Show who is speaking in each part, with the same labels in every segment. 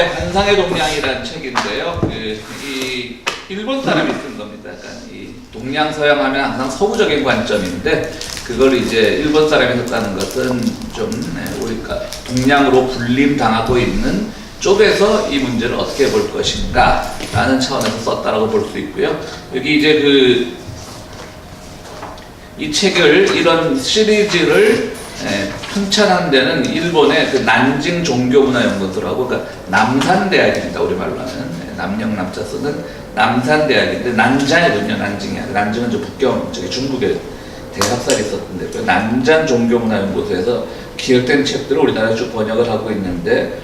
Speaker 1: 환상의 동양이라는 책인데요. 이 일본 사람이 쓴 겁니다. 약간 이 동양 서양 하면 항상 서구적인 관점인데 그걸 이제 일본 사람이 썼다는 것은 좀 우리가 동양으로 분림 당하고 있는 쪽에서 이 문제를 어떻게 볼 것인가 라는 차원에서 썼다라고 볼 수 있고요. 여기 이제 이 책을 이런 시리즈를 편찬한 데는 일본의 그 난징 종교문화연구소라고, 그러니까 남산대학입니다. 우리말로 하면 남영 남자 쓰는 남산대학인데 난장이거든요. 난징이 아니라 난징은 저 북경 저기 중국에 대학살이 있었던데 그 난장 종교문화연구소에서 기획된 책들을 우리나라에 쭉 번역을 하고 있는데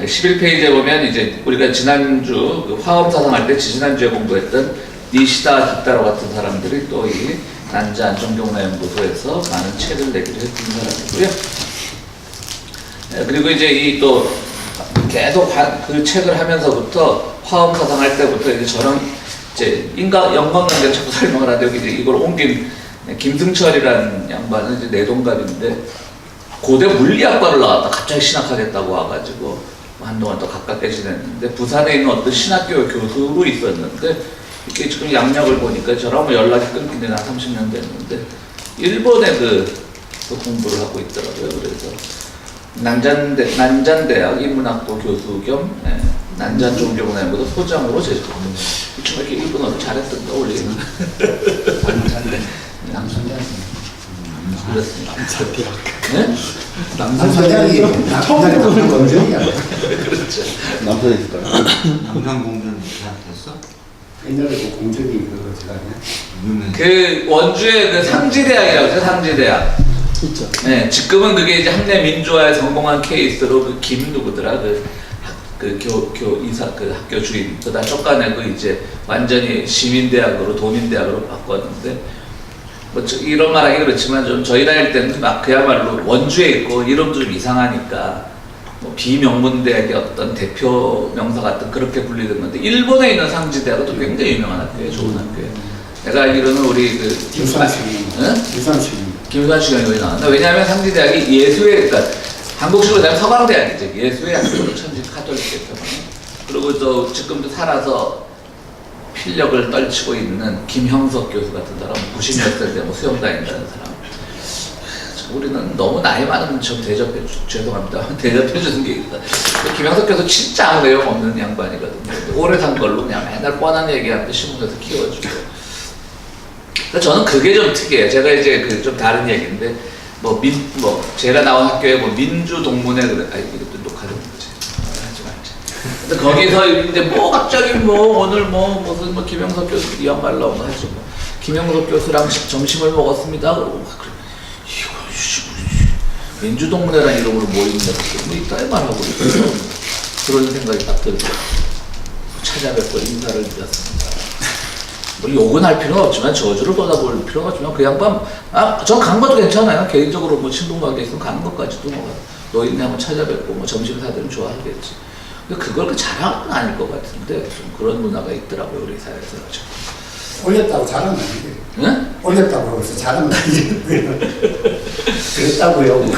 Speaker 1: 11페이지에 보면 이제 우리가 지난주 그 화엄사상 할 때 지난주에 공부했던 니시다 기타로 같은 사람들이 또 이 난자 종교문화연구소에서 많은 책을 내기로 했던 사람이고요. 그리고 이제 이 또 계속 그 책을 하면서부터 화엄사상 할 때부터 이제 저런 이제 인과관계를 자꾸 설명을 하는데 여기 이제 이걸 옮긴 김승철이라는 양반은 이제 내동갑인데 고대 물리학과를 나왔다 갑자기 신학하겠다고 와가지고 한동안 또 가깝게 지냈는데 부산에 있는 어떤 신학교 교수로 있었는데 이렇게 지금 양력을 보니까 저랑 연락이 끊긴 지는 한 30년 됐는데 일본에 그 공부를 하고 있더라고요. 그래서 난잔대학 인문학부 교수 겸 난잔 종교문화연구소 소장으로 제출합니다. 좀 이렇게 일본어를 잘했던가 올리는. 그렇습니다.
Speaker 2: 남산대학.
Speaker 1: 네?
Speaker 2: 남산대학이 처음 해보는 건전이야.
Speaker 1: 그렇죠.
Speaker 3: 남산에 있을까요?
Speaker 4: 남산공전 대학했어?
Speaker 2: 옛날에 그 공전이 그거 제가 그냥
Speaker 4: 유명.
Speaker 1: 그 원주의 그 상지대학이라고 하죠. 상지대학.
Speaker 2: 있죠.
Speaker 1: 네, 지금은 그게 이제 한내 민주화에 성공한 케이스로 그 김 누구더라 이사 그 학교 주임 그다 쫓아내고 이제 완전히 시민대학으로 도민대학으로 바꿨는데 뭐 이런 말하기 그렇지만 좀 저희 다닐 때는 막 그야말로 원주에 있고 이름도 좀 이상하니까 뭐 비명문대학의 어떤 대표 명사 같은 그렇게 불리던 건데 일본에 있는 상지대학은 또 굉장히 유명한 학교예요. 좋은 학교예요. 내가 알기로는 우리 그 김수환 여기 나왔나? 왜냐하면 상지대학이 예수의, 그러니까 한국식으로 되면 서강대학이죠. 예수의 학교로 천지 카톨릭이기 때문에. 그리고 또 지금도 살아서 필력을 떨치고 있는 김형석 교수 같은 사람, 90몇 살 때 뭐 수영 다닌다는 사람. 우리는 너무 나이 많으면 좀 죄송합니다. 대접해주는 게 있다. 김형석 교수 진짜 아무 내용 없는 양반이거든요. 오래 산 걸로 그냥 맨날 뻔한 얘기하는데 신문에서 키워주고. 저는 그게 좀 특이해요. 제가 이제 그 좀 다른 얘기인데, 제가 나온 학교에 뭐 민주동문회, 이것도 녹화되는 거지. 하지 말자. 근데 거기서 이제 갑자기 오늘 무슨 김영석 교수 이 양말 나온 거 하죠. 김영석 교수랑 점심을 먹었습니다. 그러고, 민주동문회라는 이름으로 모이는데, 이따 말하고 있어요. 그런 생각이 딱 들고, 찾아뵙고 인사를 드렸습니다. 욕은 할 필요는 없지만 저주를 쏟아볼 필요는 없지만 그 양반 전 간 것도 괜찮아요. 개인적으로 뭐 친분관계 있으면 가는 것까지도 노인네 한번 찾아뵙고 점심 사드리면 좋아하겠지. 근데 그걸 그 자랑은 아닐 것 같은데 좀 그런 문화가 있더라고요 우리 사회에서.
Speaker 2: 올렸다고 자랑은 아니에요.
Speaker 1: 네?
Speaker 2: 올렸다고 하고 있어 자랑은 아니에요. 그랬다고요.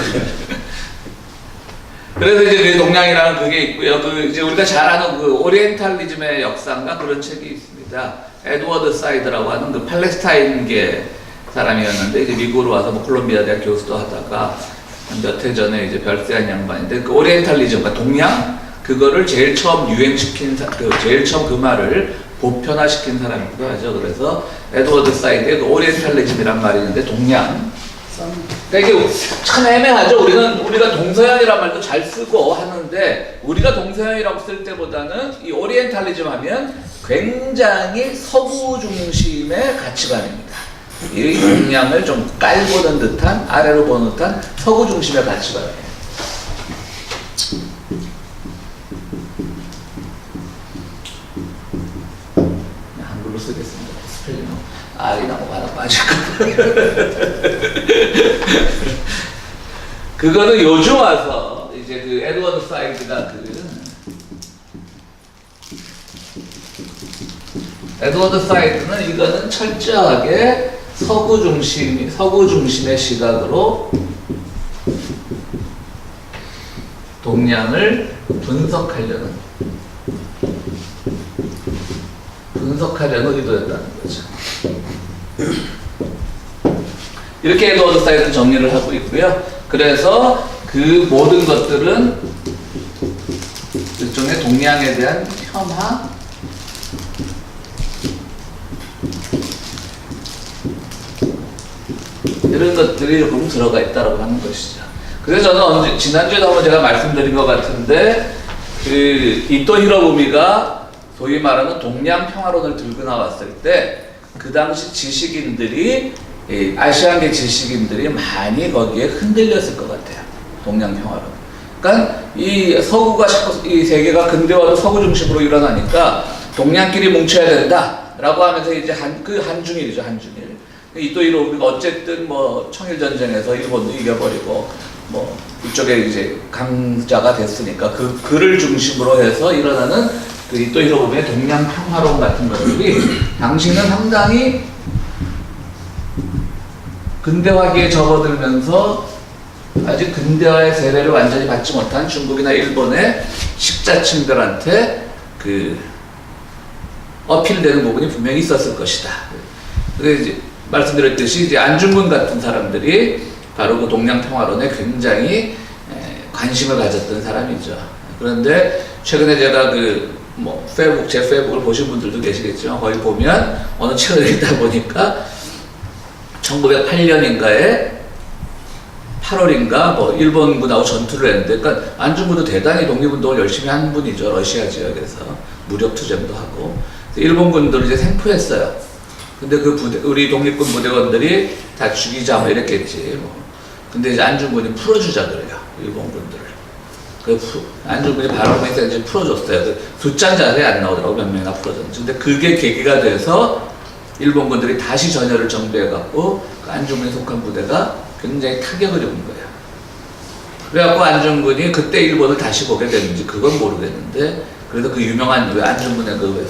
Speaker 1: 그래서 이제 그 동양이라는 그게 있고요. 그 이제 우리가 잘 아는 그 오리엔탈리즘의 역사인가 그런 책이 있습니다. 에드워드 사이드라고 하는 그 팔레스타인계 사람이었는데 이제 미국으로 와서 콜롬비아 대학 교수도 하다가 몇 해 전에 이제 별세한 양반인데 그 오리엔탈리즘, 그러니까 동양 그거를 제일 처음 유행시킨 제일 처음 그 말을 보편화시킨 사람이기도 하죠. 그래서 에드워드 사이드의 그 오리엔탈리즘이란 말이 있는데 동양. 그러니까 이게 참 애매하죠. 우리가 동서양이란 말도 잘 쓰고 하는데 우리가 동서양이라고 쓸 때보다는 이 오리엔탈리즘 하면 굉장히 서구 중심의 가치관입니다. 이 동양을 좀 깔보는 듯한 아래로 보는 듯한 서구 중심의 가치관이에요. 한글로 쓰겠습니다. 스펠링 R이 나고 하나 빠질까. 그거는 요즘 와서 이제 그 에드워드 사이드가 에드워드 사이드는 이거는 철저하게 서구 중심의 시각으로 동양을 분석하려는 분석하려는 의도였다는 거죠. 이렇게 에드워드 사이드는 정리를 하고 있고요. 그래서 그 모든 것들은 일종의 동양에 대한 폄하, 이런 것들이 조금 들어가 있다고 하는 것이죠. 그래서 저는 지난주에도 한번 제가 말씀드린 것 같은데, 그 이토 히로부미가 소위 말하는 동양 평화론을 들고 나왔을 때 그 당시 지식인들이, 아시아계 지식인들이 많이 거기에 흔들렸을 것 같아요. 동양 평화론. 그러니까 이 서구가 자꾸 이 세계가 근대화도 서구 중심으로 일어나니까 동양끼리 뭉쳐야 된다라고 하면서 이제 한중일이죠, 한중일. 이토 히로부미가 어쨌든 뭐 청일 전쟁에서 일본도 이겨버리고 뭐 이쪽에 이제 강자가 됐으니까 그를 중심으로 해서 일어나는 그 이토 히로부미의 동양 평화론 같은 것들이 당시는 상당히 근대화기에 접어들면서 아직 근대화의 세례를 완전히 받지 못한 중국이나 일본의 식자층들한테 그 어필되는 부분이 분명히 있었을 것이다. 그래서 이제 말씀드렸듯이 이제 안중근 같은 사람들이 바로 그 동양 평화론에 굉장히 관심을 가졌던 사람이죠. 그런데 최근에 제가 뭐 제 페이북을 보신 분들도 계시겠지만 거기 보면 어느 책을 읽다 보니까 1908년인가에 8월인가 뭐 일본군하고 전투를 했는데, 그러니까 안중근도 대단히 독립운동을 열심히 한 분이죠. 러시아 지역에서 무력 투쟁도 하고 일본군들을 이제 생포했어요. 근데 우리 독립군 부대원들이 다 죽이자 뭐 이랬겠지. 뭐. 근데 이제 안중근이 풀어주자 그래요, 일본군들을. 안중근이 바로 이제 풀어줬어요. 숫자는 자세히 안 나오더라고, 몇 명이나 풀어줬는지. 근데 그게 계기가 돼서 일본군들이 다시 전열을 정비해갖고 그 안중근이 속한 부대가 굉장히 타격을 입은 거예요. 그래갖고 안중근이 그때 일본을 다시 보게 됐는지 그건 모르겠는데, 그래서 그 유명한 왜 안중근의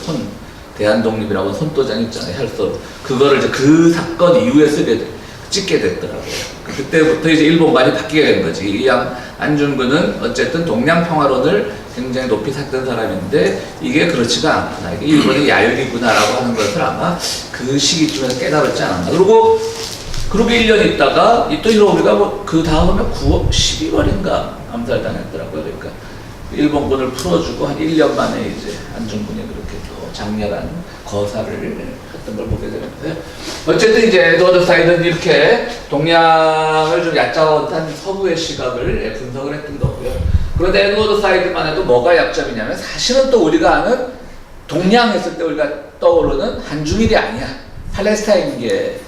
Speaker 1: 대한독립이라고 손도장 있잖아요, 혈서. 그거를 이제 그 사건 이후에 찍게 됐더라고요. 그때부터 이제 일본관이 바뀌게 된 거지. 이 안중근은 어쨌든 동양평화론을 굉장히 높이 샀던 사람인데 이게 그렇지가 않구나, 이게 일본의 야율이구나라고 하는 것을 아마 그 시기쯤에서 깨달았지 않았나. 그리고 그렇게 1년 있다가 이토 히로부미가 뭐 그 다음에 11월인가 암살당했더라고요. 그러니까 일본군을 풀어주고 한 1년 만에 이제 안중근이 그렇게 또 장렬한 거사를 했던 걸 보게 되는데, 어쨌든 이제 에드워드 사이드는 이렇게 동양을 좀 얕잡았던 서구의 시각을 분석을 했던 거고요. 그런데 에드워드 사이드만 해도 뭐가 약점이냐면, 사실은 또 우리가 아는 동양 했을 때 우리가 떠오르는 한중일이 아니야. 팔레스타인계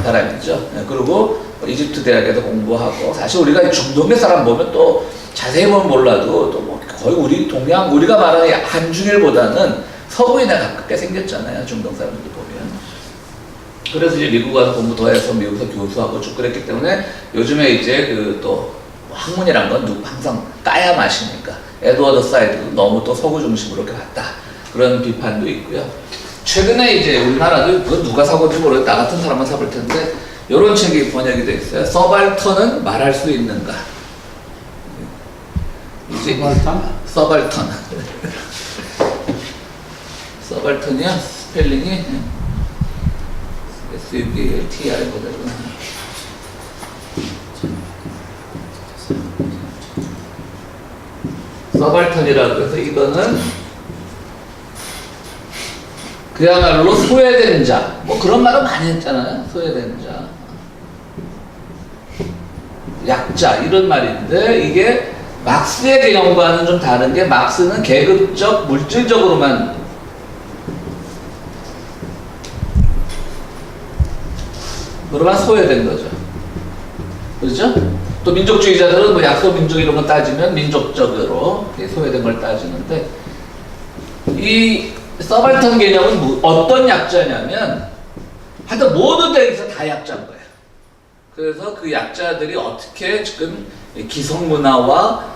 Speaker 1: 사람이죠. 그리고 이집트 대학에서 공부하고, 사실 우리가 중동의 사람 보면 또 자세히 보면 몰라도 또 뭐 거의 우리가 말하는 한중일보다는 서구인에 가깝게 생겼잖아요, 중동 사람들 보면. 그래서 이제 미국 가서 공부 더 해서 미국에서 교수하고 쭉 그랬기 때문에 요즘에 이제 또 학문이란 건 항상 까야 마시니까 에드워드 사이드도 너무 또 서구 중심으로 이렇게 갔다, 그런 비판도 있고요. 최근에 이제 우리나라도 그건 누가 사고인지 모르겠는데 나 같은 사람은 사볼 텐데 이런 책이 번역이 돼 있어요. 서발턴은 말할 수 있는가? 서발턴? 서발턴이야? 스펠링이 SUBLTI 그대로. 서발턴이라고 해서 이거는 그야말로 소외된 자, 뭐 그런 말은 많이 했잖아요. 소외된 자, 약자, 이런 말인데, 이게 막스의 개념과는 좀 다른 게, 막스는 계급적, 물질적으로만 그러면 소외된 거죠. 그렇죠? 또 민족주의자들은 뭐 약소민족 이런 거 따지면 민족적으로 소외된 걸 따지는데, 이 서발턴 개념은 어떤 약자냐면 하여튼 모든 데에서 다 약자인 거예요. 그래서 그 약자들이 어떻게 지금 기성문화와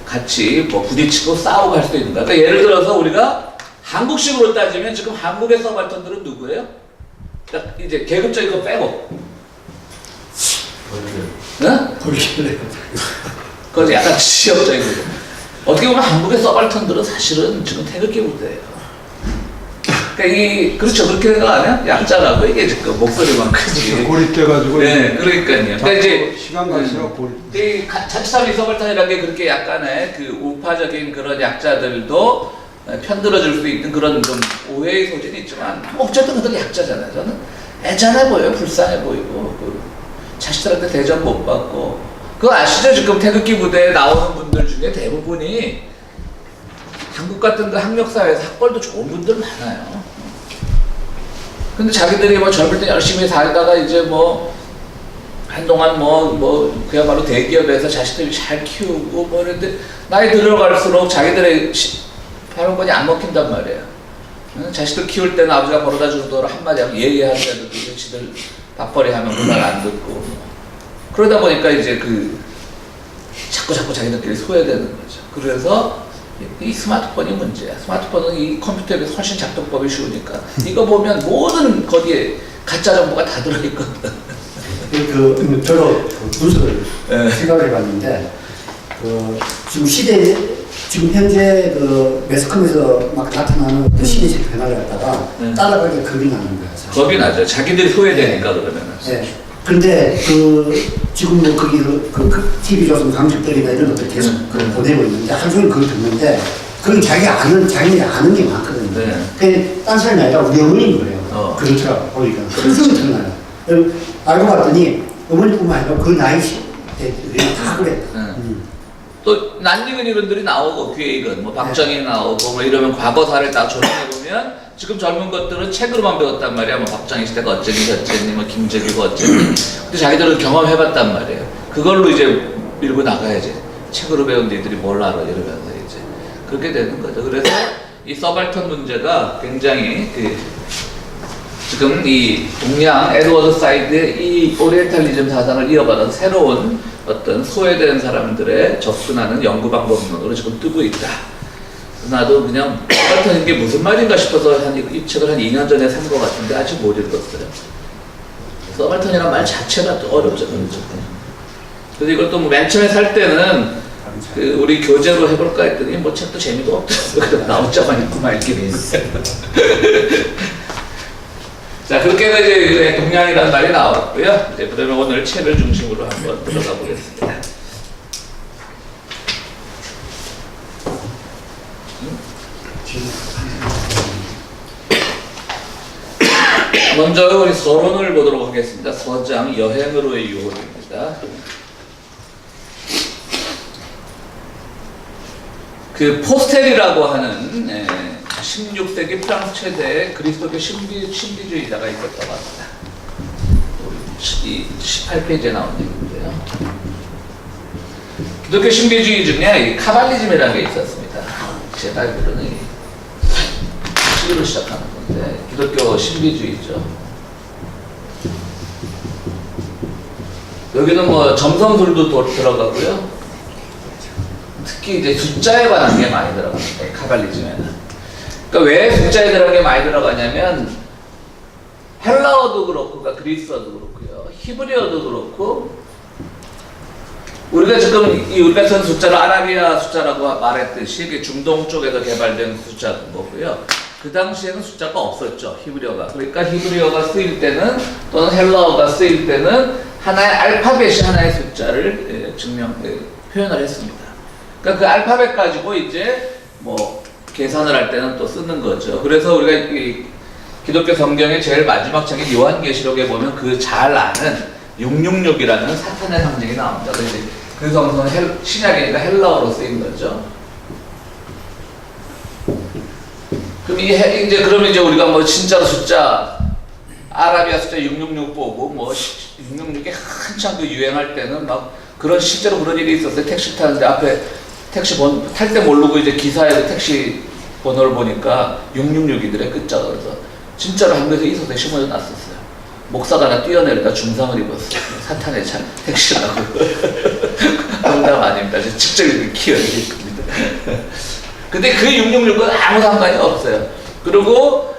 Speaker 1: 같이 뭐 부딪히고 싸우고 할 수 있는가. 그러니까 예를 들어서 우리가 한국식으로 따지면 지금 한국의 서발턴들은 누구예요? 그러니까 이제 계급적인 거 빼고. 응? 그건 약간 지역적인 거고. 어떻게 보면 한국의 서발턴들은 사실은 지금 태극기 부대예요. 그러니까 그렇죠. 그렇게 생각 안 해요? 약자라고 이게 지금 목소리만 크지.
Speaker 3: 고립돼가지고
Speaker 1: 네, 그러니까요. 그러니까 이제
Speaker 3: 시간 갈수록 고립.
Speaker 1: 이 자칫하면 서발탄이라는 게 그렇게 약간의 그 우파적인 그런 약자들도 편들어줄 수 있는 그런 좀 오해의 소지는 있지만 어쨌든 그들 약자잖아요. 저는 애잔해 보여요. 불쌍해 보이고 자식들한테 대접 못 받고 그거 아시죠? 지금 태극기 부대에 나오는 분들 중에 대부분이 한국 같은 데 학력사회에서 학벌도 좋은 분들 많아요. 근데 자기들이 뭐 젊을 때 열심히 살다가 이제 뭐 한동안 그야말로 대기업에서 자식들이 잘 키우고 뭐 이랬는데 나이 들어갈수록 자기들의 발언권이 안 먹힌단 말이에요. 자식들 키울 때는 아버지가 벌어다 주는 돈을 한마디 하면 예의하는데도 이제 지들 밥벌이 하면 그 말 안 듣고 그러다 보니까 이제 자꾸 자기들끼리 소외되는 거죠. 그래서 이 스마트폰이 문제야. 스마트폰은 이 컴퓨터에 비해서 훨씬 작동법이 쉬우니까 이거 보면 모든 거기에 가짜 정보가 다 들어있거든.
Speaker 2: 저도 분석을 생각을 해봤는데 지금 현재 매스컴에서 막 나타나는 시대적 변화를 갖다가 따라가기가 겁이 나는 거야. 사실.
Speaker 1: 겁이 나죠. 자기들이 소외되니까 그러면은.
Speaker 2: 네. 근데 지금 TV조선 강식들이나 이런 것들 계속 보내고 있는데 하루 종일 그걸 듣는데 그건 자기네들이 아는 게 많거든요.
Speaker 1: 네.
Speaker 2: 그게 딴 사람이 아니라 우리 어머니인 거예요. 그렇더라고 보니까. 항상 드러나요. 알고 봤더니 어머니뿐만 아니라 그 나이 시대들이 다 그래.
Speaker 1: 또 낯익은 이런들이 나오고 귀에 익은 뭐 박정희 나오고 뭐 이러면 과거사를 딱 조명해 보면 지금 젊은 것들은 책으로만 배웠단 말이야. 뭐 박정희 시대가 어쩌니 저쩌니 뭐 김재규가 어쩌니. 근데 자기들은 경험해봤단 말이에요. 그걸로 이제 밀고 나가야지. 책으로 배운 니들이 뭘 알아 이러면서 이제 그렇게 되는 거죠. 그래서 이 서발턴 문제가 굉장히 지금 이 동양 에드워드 사이드의 이 오리엔탈리즘 사상을 이어받은 새로운 어떤 소외된 사람들의 접근하는 연구 방법론으로 지금 뜨고 있다. 나도 그냥 서발턴인 게 무슨 말인가 싶어서 이 책을 한 2년 전에 산 것 같은데 아직 못 읽었어요. 서발턴이란 말 자체가 또 어렵잖아요. 그래서 이걸 또 맨 처음에 살 때는 우리 교재로 해볼까 했더니 뭐 책도 재미도 없더라고요. 나오자만 읽고 말기는. 자, 그렇게 해서 이제 동양이라는 말이 나왔고요. 이제 그러면 오늘 책을 중심으로 한번 들어가 보겠습니다. 먼저 우리 서론을 보도록 하겠습니다. 서장 여행으로의 유혹입니다. 포스텔이라고 하는 16세기 프랑스 최대의 그리스도교 신비주의자가 있었다고 합니다. 이 18페이지에 나온 얘기인데요. 기독교 신비주의 중에 이 카발리즘이라는 게 있었습니다. 제가 알기로는 시기로 시작하는 건데 기독교 신비주의죠. 여기는 뭐 점성술도 들어가고요. 특히 이제 숫자에 관한 게 많이 들어갑니다. 카발리즘에는. 그러니까 왜 숫자에 들어간 게 많이 들어가냐면 헬라어도 그렇고, 그러니까 그리스어도 그렇고요, 히브리어도 그렇고, 우리가 지금 우리가 쓴 숫자를 아라비아 숫자라고 말했듯이 이게 중동 쪽에서 개발된 숫자인 거고요. 그 당시에는 숫자가 없었죠, 히브리어가. 그러니까 히브리어가 쓰일 때는 또는 헬라어가 쓰일 때는 하나의 알파벳이 하나의 숫자를 표현을 했습니다. 그러니까 그 알파벳 가지고 이제 뭐 계산을 할 때는 또 쓰는 거죠. 그래서 우리가 이 기독교 성경의 제일 마지막 책인 요한계시록에 보면 그 잘 아는 666이라는 사탄의 상징이 나옵니다. 그래서 그 성서는 신약이니까 헬라어로 쓰인 거죠. 그럼 이제 우리가 뭐 진짜로 숫자 아라비아 숫자 666 보고 뭐 666이 한참 유행할 때는 막 실제로 그런 일이 있었어요. 택시 타는데 앞에 택시 탈 때 모르고 이제 기사에 택시 번호를 보니까 666이더래 끝자가. 그래서 진짜로 한국에서 있었어요. 신문에 났었어요. 목사가 하나 뛰어내리다 중상을 입었어요. 사탄의 택시라고. 농담 아닙니다. 직접 기억이 있습니다. 근데 그 666은 아무 상관이 없어요. 그리고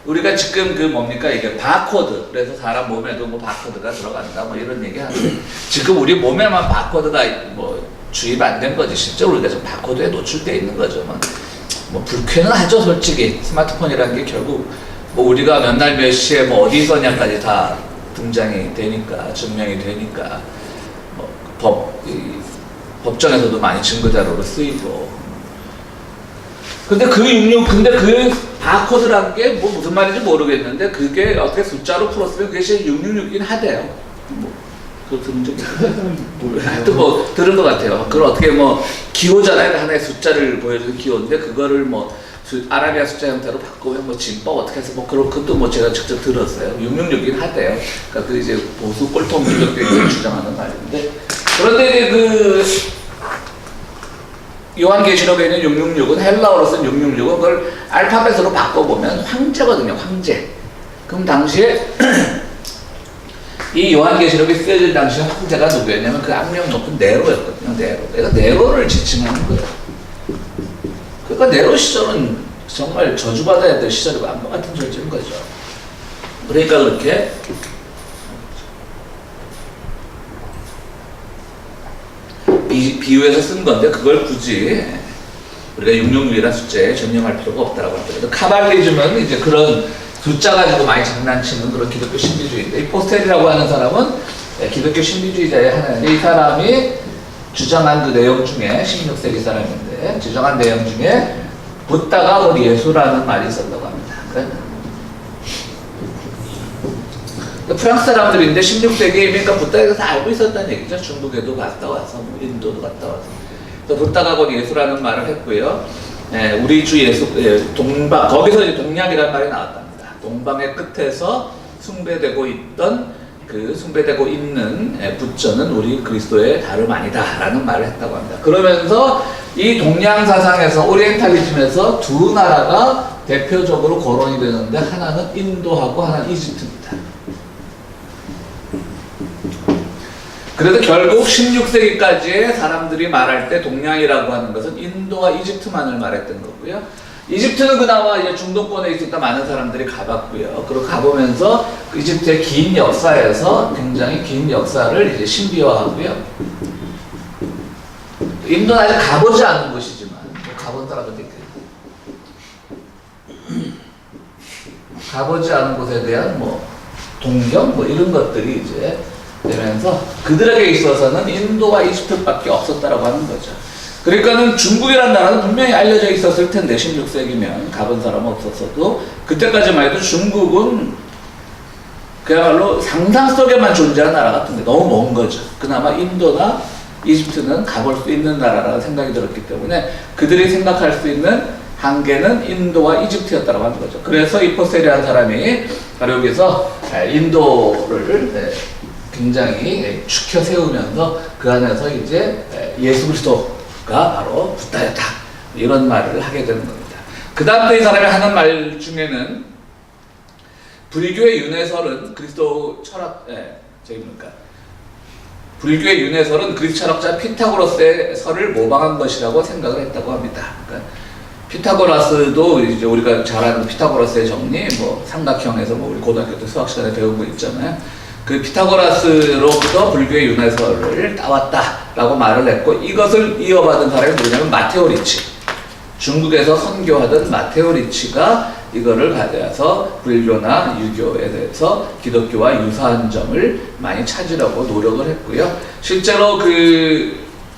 Speaker 1: 우리가 지금 뭡니까 이게 바코드. 그래서 사람 몸에도 뭐 바코드가 들어간다 뭐 이런 얘기 하는데 지금 우리 몸에만 바코드가 뭐 주입 안 된 거지. 실제로 우리가 지금 바코드에 노출돼 있는 거죠. 뭐 불쾌는 하죠, 솔직히. 스마트폰이라는 게 결국 뭐 우리가 몇 날 몇 시에 뭐 어디 있었냐까지 다 등장이 되니까, 증명이 되니까, 뭐 법정에서도 많이 증거자료로 쓰이고. 근데 그 바코드란 게 뭐 무슨 말인지 모르겠는데, 그게 어떻게 숫자로 풀었으면 그게 666이긴 하대요. 그거 들은 적이 있어요. 하여튼 뭐 들은 것 같아요. 그걸 어떻게 뭐 기호잖아요. 하나의 숫자를 보여주는 기호인데, 그거를 뭐 아라비아 숫자 형태로 바꾸면 뭐 진법 어떻게 해서 뭐 그것도 뭐 제가 직접 들었어요. 666이긴 하대요. 그러니까 그 이제 보수 꼴통 민족들이 주장하는 말인데, 그런데 그 요한계시록에 있는 666은 헬라어로 쓴 666은 그걸 알파벳으로 바꿔보면 황제거든요. 황제. 그럼 당시에 이 요한계시록이 쓰여질 당시 황제가 누구였냐면 그 악명 높은 네로였거든요. 네로. 내가 네로를 지칭하는 거예요. 그러니까 네로 시절은 정말 저주받아야 될 시절이고 악마 같은 존재인 거죠. 그러니까 그렇게 비유해서 쓴 건데, 그걸 굳이 우리가 666이라는 숫자에 전념할 필요가 없다라고 합니다. 카발리즘은 이제 그런 숫자 가지고 많이 장난치는 그런 기독교 신비주의인데, 이 포스텔이라고 하는 사람은 기독교 신비주의자의 하나인데, 이 사람이 주장한 그 내용 중에 16세기 사람인데 주장한 내용 중에 붓다가 곧 예수라는 말이 있었다고 합니다. 프랑스 사람들인데 16세기에 그러니까 붓다에 다 알고 있었다는 얘기죠. 중국에도 갔다 와서, 뭐 인도도 갔다 와서. 그래서 붓다가 곧 예수라는 말을 했고요. 우리 주 예수, 동방, 거기서 이제 동양이라는 말이 나왔답니다. 동방의 끝에서 숭배되고 있는 부처는 우리 그리스도의 다름 아니다라는 말을 했다고 합니다. 그러면서 이 동양 사상에서, 오리엔탈리즘에서 두 나라가 대표적으로 거론이 되는데, 하나는 인도하고 하나는 이집트입니다. 그래서 결국 16세기까지의 사람들이 말할 때 동양이라고 하는 것은 인도와 이집트만을 말했던 거고요. 이집트는 그나마 이제 중동권에 있으니까 많은 사람들이 가봤고요. 그리고 가보면서 이집트의 긴 역사에서 굉장히 긴 역사를 이제 신비화하고요. 인도는 아직 가보지 않은 곳이지만, 가본 사람들도 가보지 않은 곳에 대한 뭐 동경 뭐 이런 것들이 이제 되면서 그들에게 있어서는 인도와 이집트밖에 없었다라고 하는 거죠. 그러니까는 중국이라는 나라는 분명히 알려져 있었을 텐데, 16세기면 가본 사람은 없었어도 그때까지만 해도 중국은 그야말로 상상 속에만 존재하는 나라 같은데 너무 먼 거죠. 그나마 인도나 이집트는 가볼 수 있는 나라라는 생각이 들었기 때문에 그들이 생각할 수 있는 한계는 인도와 이집트였다고 하는 거죠. 그래서 이 포스텔이라는 사람이 바로 여기서 인도를 굉장히 축혀 세우면서 그 안에서 이제 예수 그리스도가 바로 붓다였다, 이런 말을 하게 되는 겁니다. 그 다음에 이 사람이 하는 말 중에는 불교의 윤회설은 그리스도 철학, 불교의 윤회설은 그리스 철학자 피타고라스의 설을 모방한 것이라고 생각을 했다고 합니다. 그러니까 피타고라스도 이제 우리가 잘 아는 피타고라스의 정리, 뭐 삼각형에서 뭐 우리 고등학교 때 수학 시간에 배운 거 있잖아요. 그 피타고라스로부터 불교의 윤회설을 따왔다라고 말을 했고, 이것을 이어받은 사람이 누구냐면 마테오 리치. 중국에서 선교하던 마테오 리치가 이거를 가져와서 불교나 유교에 대해서 기독교와 유사한 점을 많이 찾으려고 노력을 했고요. 실제로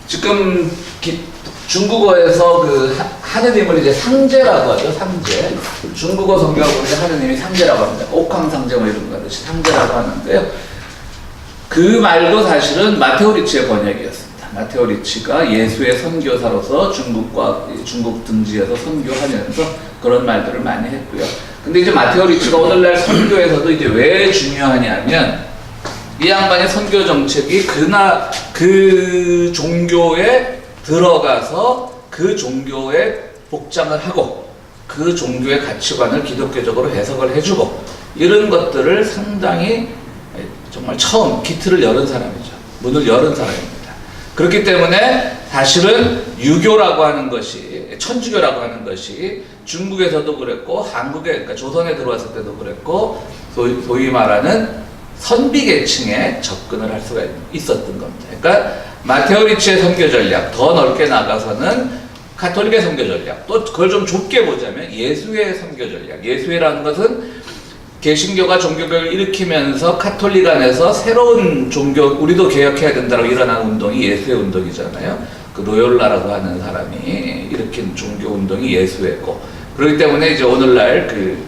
Speaker 1: 지금 중국어에서 하느님을 이제 상제라고 하죠. 상제. 중국어 성경으로 이제 하느님이 상제라고 합니다. 옥황상제 뭐 이런 거 같이 상제라고 하는데요. 그 말도 사실은 마테오 리치의 번역이었습니다. 마테오 리치가 예수의 선교사로서 중국 등지에서 선교하면서 그런 말들을 많이 했고요. 근데 이제 마테오 리치가 오늘날 선교에서도 이제 왜 중요하냐면, 이 양반의 선교 정책이 그 종교에 들어가서 그 종교에 복장을 하고 그 종교의 가치관을 기독교적으로 해석을 해주고, 이런 것들을 상당히 정말 처음 기틀을 열은 사람이죠. 문을 열은 사람입니다. 그렇기 때문에 사실은 유교라고 하는 것이, 천주교라고 하는 것이 중국에서도 그랬고 한국에, 그러니까 조선에 들어왔을 때도 그랬고, 소위 말하는 선비 계층에 접근을 할 수가 있었던 겁니다. 그러니까 마테오 리치의 선교 전략, 더 넓게 나가서는 가톨릭의 선교 전략, 또 그걸 좀 좁게 보자면 예수의 선교 전략. 예수회라는 것은 개신교가 종교개혁을 일으키면서 가톨릭 안에서 새로운 종교, 우리도 개혁해야 된다고 일어난 운동이 예수의 운동이잖아요. 그 로욜라라고 하는 사람이 일으킨 종교 운동이 예수회고, 그렇기 때문에 이제 오늘날 그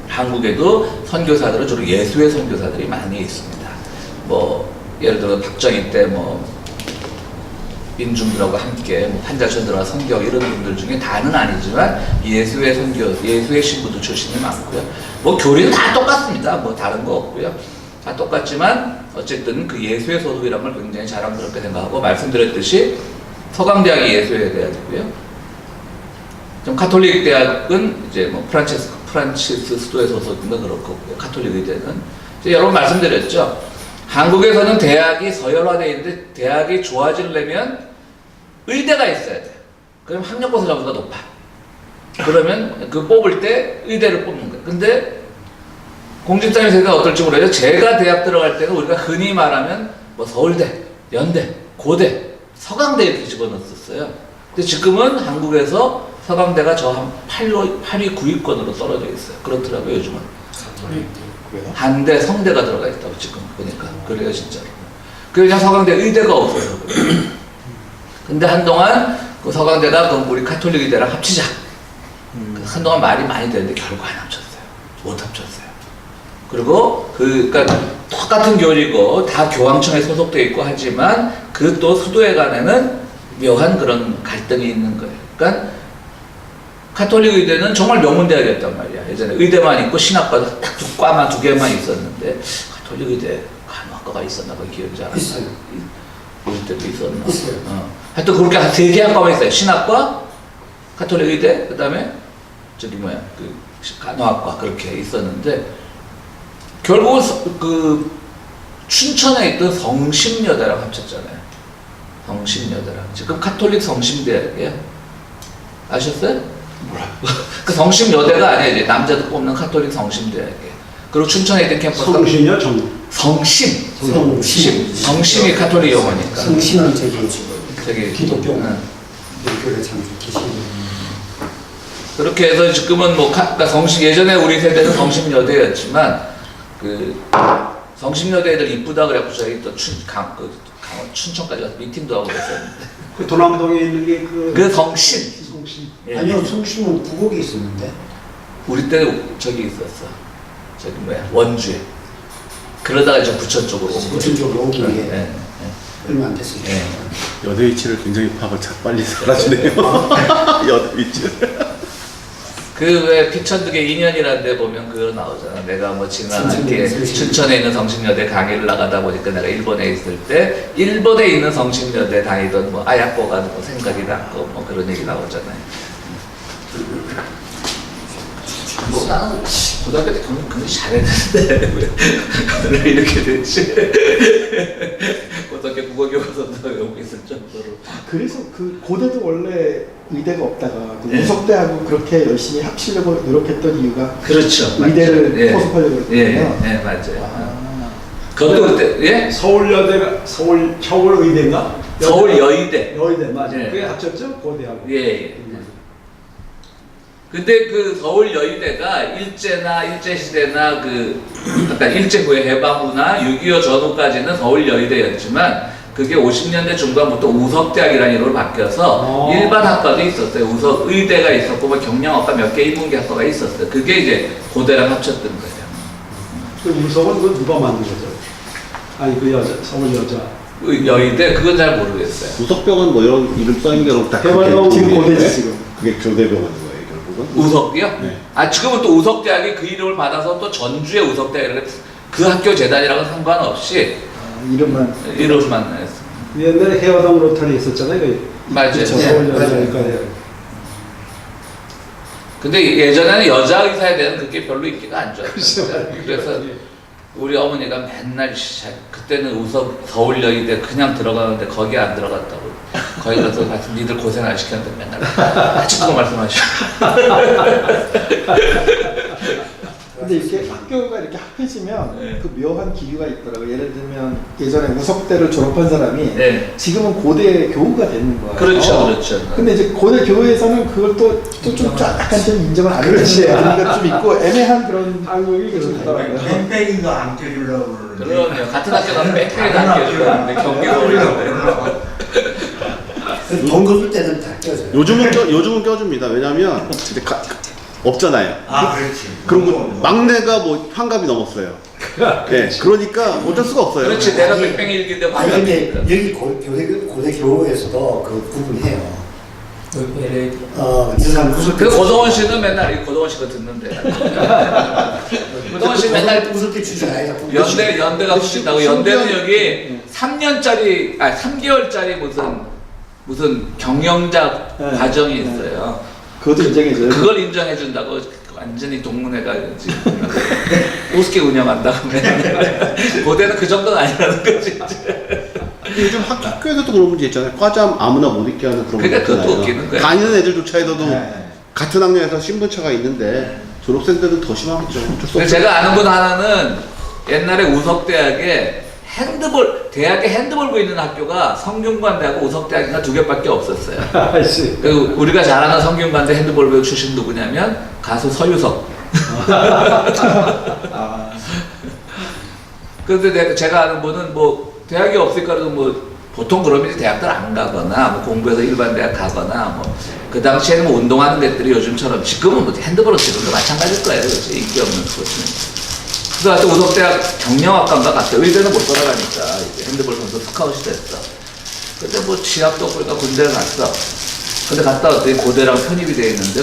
Speaker 1: 한국에도 선교사들은 주로 예수회 선교사들이 많이 있습니다. 뭐 예를 들어 박정희 때 뭐 민중들하고 함께 뭐 판자촌들과 선교 이런 분들 중에 다는 아니지만 예수의 선교, 예수의 신부도 출신이 많고요. 뭐 교리는 다 똑같습니다. 뭐 다른 거 없고요. 다 똑같지만 어쨌든 그 예수의 소속이란 걸 굉장히 자랑스럽게 생각하고, 말씀드렸듯이 서강대학이 예수의 대학이고요. 좀 가톨릭 대학은 이제 뭐 프란치스 수도의 소속인가 그렇고, 가톨릭 의대는 여러 번 말씀드렸죠. 한국에서는 대학이 서열화되어 있는데 대학이 좋아지려면 의대가 있어야 돼. 그럼 학력고사 점수가 높아. 그러면 그 뽑을 때 의대를 뽑는 거예요. 근데 공직자님 생각 어떨지 모르겠어요. 제가 대학 들어갈 때는 우리가 흔히 말하면 뭐 서울대, 연대, 고대, 서강대 이렇게 집어넣었어요. 근데 지금은 한국에서 서강대가 저 한 8위, 9위권으로 떨어져 있어요. 그렇더라고요, 요즘은. 한대, 성대가 들어가 있다고 지금 보니까. 그래요, 진짜로. 그래서 서강대 의대가 없어요. 근데 한동안 그 서강대가 그 우리 가톨릭 의대랑 합치자. 한동안 말이 많이 되는데 결국 안 합쳤어요. 못 합쳤어요. 그리고 그러니까 똑같은 교리고 다 교황청에 소속되어 있고 하지만 그 또 수도회 간에는 묘한 그런 갈등이 있는 거예요. 그러니까 가톨릭 의대는 정말 명문대학이었단 말이야. 예전에 의대만 있고 신학과도 딱 두 과만 두 개만 있었는데 가톨릭 의대 간호학과가 있었나 봐. 기억이 잘 안 나.
Speaker 2: 있어요.
Speaker 1: 우리 때도 있었나?
Speaker 2: 있어요.
Speaker 1: 하여튼 그렇게 한 3개 학과가 있어요. 신학과, 가톨릭 의대, 그 다음에 저기 뭐야 그 간호학과 그렇게 있었는데 결국은 그 춘천에 있던 성심여대랑 합쳤잖아요. 성심여대랑. 지금 가톨릭 성심대학이에요. 아셨어요? 그 성심여대가 아니에요. 이제 남자도 뽑는 가톨릭 성심대학이에요. 그리고 춘천에 있던 캠퍼스가
Speaker 3: 성신이요? 정.
Speaker 1: 성심.
Speaker 2: 성심.
Speaker 1: 성심이 가톨릭 용어니까.
Speaker 2: 성신은
Speaker 1: 저기
Speaker 2: 기독교
Speaker 1: 응.
Speaker 2: 교회 참 계시는.
Speaker 1: 그렇게 해서 지금은 뭐 그러니까 성심 예전에 우리 세대는 성심여대였지만 그 성심여대 애들 이쁘다 그래갖고 저희 또 강원 춘천까지 가서 미팅도 하고 그랬었는데.
Speaker 3: 그 도남동에 있는 게
Speaker 1: 그 성심.
Speaker 3: 성신.
Speaker 1: 예.
Speaker 2: 아니요, 성심은 부곡에 있었는데.
Speaker 1: 우리 때 저기 있었어. 저기 뭐야 원주에. 그러다가 이제 부천 쪽으로 온 거예요.
Speaker 2: 부천 쪽으로 오기 위해
Speaker 1: 네, 네,
Speaker 2: 얼마 안 됐어요.
Speaker 1: 네.
Speaker 5: 여대 위치를 굉장히 파악을 빨리 잘하시네요. 여대 위치를.
Speaker 1: 그 왜 피천득의 인연이라는 데 보면 그거 나오잖아. 내가 뭐 지난 춘천에 있는 성심여대 강의를 나가다 보니까 내가 일본에 있을 때 일본에 있는 성심여대 다니던 뭐 아야코가 뭐 생각이 났고 뭐 그런 얘기 나오잖아요. 뭐 나는 고등학교 때 경영 굉장히 잘했는데 왜 이렇게 됐지? 고등학교 국어교과서도 외우고 있을 정도로.
Speaker 3: 그래서 그 고대도 원래 의대가 없다가 그
Speaker 1: 네.
Speaker 3: 우석대하고 그렇게 열심히 합치려고 노력했던 이유가
Speaker 1: 그렇죠.
Speaker 3: 의대를
Speaker 1: 맞죠. 예.
Speaker 3: 포섭하려고 했거든요.
Speaker 1: 예, 맞아요.
Speaker 3: 아.
Speaker 1: 그것도 그때 예?
Speaker 6: 서울여대가 서울의대인가?
Speaker 1: 서울여의대.
Speaker 6: 여의대 맞아.
Speaker 1: 예.
Speaker 6: 그게 합쳤죠 고대하고.
Speaker 1: 예, 예. 근데 그 서울여의대가 일제나 일제시대나 그 그러니까 일제 후에 해방 후나 6.25 전후까지는 서울여의대였지만 그게 50년대 중반부터 우석대학이라는 이름으로 바뀌어서 일반 학과도 있었어요. 우석의대가 있었고 뭐 경영학과 몇 개 인문계학과가 있었어요. 그게 이제 고대랑 합쳤던 거예요.
Speaker 6: 그 우석은 그 누가 만든 거죠? 아니 그 여자 서울 여자.
Speaker 1: 여의대 그건 잘 모르겠어요.
Speaker 5: 우석병원 뭐 이런 이름 써있는 게 다
Speaker 3: 대관령 지금
Speaker 5: 그게
Speaker 3: 고대지
Speaker 5: 네?
Speaker 3: 지금.
Speaker 5: 그게 교대병원인 거예요 결국은.
Speaker 1: 우석이요?
Speaker 5: 네.
Speaker 1: 아 지금은 또 우석대학이 그 이름을 받아서 또 전주의 우석대학이라고 그 학교 재단이랑은 상관없이
Speaker 3: 이름만.
Speaker 1: 이름만 했습니다.
Speaker 6: 옛날에 해화동 로터리 있었잖아요. 그
Speaker 1: 맞아요.
Speaker 6: 그쵸,
Speaker 2: 네,
Speaker 6: 서울여자니까.
Speaker 2: 맞아요.
Speaker 1: 근데 예전에는 여자 의사에 대한 그게 별로 인기가 안 좋았어요.
Speaker 6: 그렇죠.
Speaker 1: 그래서 우리 어머니가 맨날 그때는 우석 서울여의대 그냥 들어가는데 거기 안 들어갔다고 거기 가서 니들 고생 안 시켰는데 맨날 아직도 말씀하시고
Speaker 3: 근데 이렇게 학교가 이렇게 합해져 치면
Speaker 1: 네.
Speaker 3: 그 묘한 기류가 있더라고요. 예를 들면 예전에 우석대를 졸업한 사람이
Speaker 1: 네.
Speaker 3: 지금은 고대 교우가 되는 거예요.
Speaker 1: 그렇죠, 그렇죠.
Speaker 3: 근데 이제 고대 교회에서는 그걸 좀 약간 좀 인정을 안 해주는 게 좀 있고 애매한 그런
Speaker 6: 한국이
Speaker 3: 좀 있더라고요.
Speaker 4: 뺑뺑이도 안 껴주려고 그러는데.
Speaker 1: 그러면 같은 학교 가면 빽빽이도 안 껴주는데 경기가 어리는데.
Speaker 2: 돈 걷을 때는 다 껴져요.
Speaker 5: 요즘은 껴줍니다. 왜냐면 이제 없잖아요.
Speaker 4: 아, 그렇지.
Speaker 5: 그리고 막내가 뭐 환갑이 넘었어요. 네, 그러니까 어쩔 수가 없어요.
Speaker 1: 그렇지, 내가 빽뺑이 일기인데
Speaker 2: 아니 근데
Speaker 1: 반갑니까?
Speaker 2: 여기 고대 교회에서도 그 구분해요. 이 사람 무슨
Speaker 1: 그 고동원 씨는 맨날 이 고동원 씨가 듣는데. 고동원 씨 맨날
Speaker 2: 무슨 때 주지 아니라
Speaker 1: 연대가 붙인다고. 연대는 여기 3년짜리, 아니 3개월짜리 무슨 경영자
Speaker 3: 네.
Speaker 1: 과정이 있어요.
Speaker 3: 그것도 인정해줘요.
Speaker 1: 그걸 인정해 준다고 완전히 동문회가 지금 우습게 운영한다고. 고대는 그 정도는 아니라는 거지.
Speaker 5: 요즘 학교에서도 그런 문제 있잖아요. 과잠 아무나 못 입게 하는 그런
Speaker 1: 그러니까
Speaker 5: 문제
Speaker 1: 그것도
Speaker 5: 있잖아요.
Speaker 1: 웃기는 거야.
Speaker 5: 다니는 애들조차 해도
Speaker 4: 네.
Speaker 5: 같은 학년에서 신분차가 있는데 졸업생들은 더 심하겠죠. 어쩔 수
Speaker 1: 근데
Speaker 5: 없어요.
Speaker 1: 제가 아는 분 하나는 옛날에 우석대학에 대학에 핸드볼부 있는 학교가 성균관대하고 우석대학인가 2개밖에 없었어요.
Speaker 6: 아씨.
Speaker 1: 그 우리가 잘 아는 성균관대 핸드볼부 출신 누구냐면 가수 서유석. 근데 제가 아는 분은 뭐 대학이 없으니까 뭐 보통 그러면 이제 대학들 안 가거나 뭐 공부해서 일반 대학 가거나 뭐 그 당시에는 뭐 운동하는 데들이 요즘처럼 지금은 뭐 핸드볼은 지금도 마찬가지일 거예요. 그렇죠? 인기 없는 스포츠는. 그래서 하여튼 우석대학 경영학과인가 갔어요. 의대는 못 돌아가니까 이제 핸드볼 선수 스카웃이 됐어. 근데 뭐 취업도 없고 그러니까 군대를 갔어. 근데 갔다 왔더니 고대랑 편입이 돼 있는데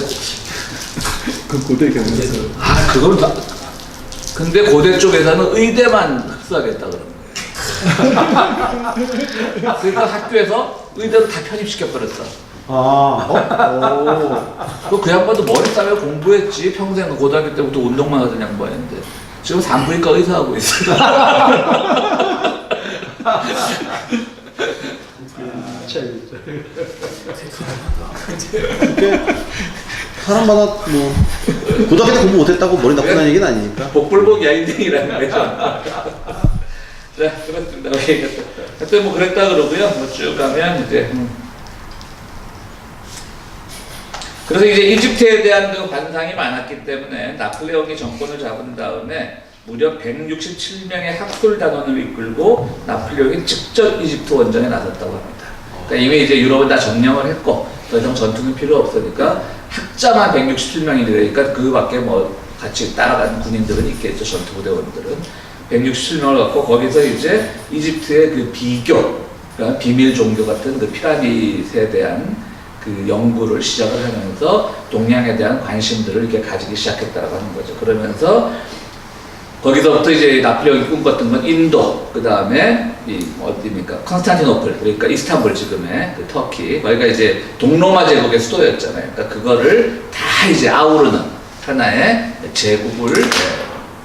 Speaker 3: 그 고대 경에서
Speaker 1: 그걸 근데 고대 쪽에서는 의대만 흡수하겠다 그런 거예요. 그러니까 학교에서 의대로 다 편입시켜버렸어. 그 양반도 머리 싸며 공부했지. 평생 고등학교 때부터 운동만 하던 양반인데 지금 산부인과 의사하고 있어.
Speaker 5: 사람마다 뭐 고등학교 때 공부 못했다고 머리 나쁘다는 얘기는 아니니까.
Speaker 1: 복불복이야 인생이라는 거죠. 자, 그렇습니다. 하여튼 뭐 그랬다 그러고요. 뭐 쭉 가면 이제 그래서 이제 이집트에 대한 그 반상이 많았기 때문에 나폴레옹이 정권을 잡은 다음에 무려 167명의 학술 단원을 이끌고 나폴레옹이 직접 이집트 원정에 나섰다고 합니다. 그러니까 이미 이제 유럽은 다 점령을 했고 더 이상 전투는 필요 없으니까 학자만 167명이 되니까 그 밖에 뭐 같이 따라가는 군인들은 있겠죠. 전투부대원들은 167명을 갖고 거기서 이제 이집트의 그 비교, 그러니까 비밀 종교 같은 그 피라밋에 대한 그 연구를 시작을 하면서 동양에 대한 관심들을 이렇게 가지기 시작했다고 하는 거죠. 그러면서 거기서부터 이제 나폴레옹이 꿈꿨던 건 인도, 그 다음에 어디입니까? 컨스탄티노플, 그러니까 이스탄불 지금의 그 터키, 거기가 이제 동로마 제국의 수도였잖아요. 그러니까 그거를 다 이제 아우르는 하나의 제국을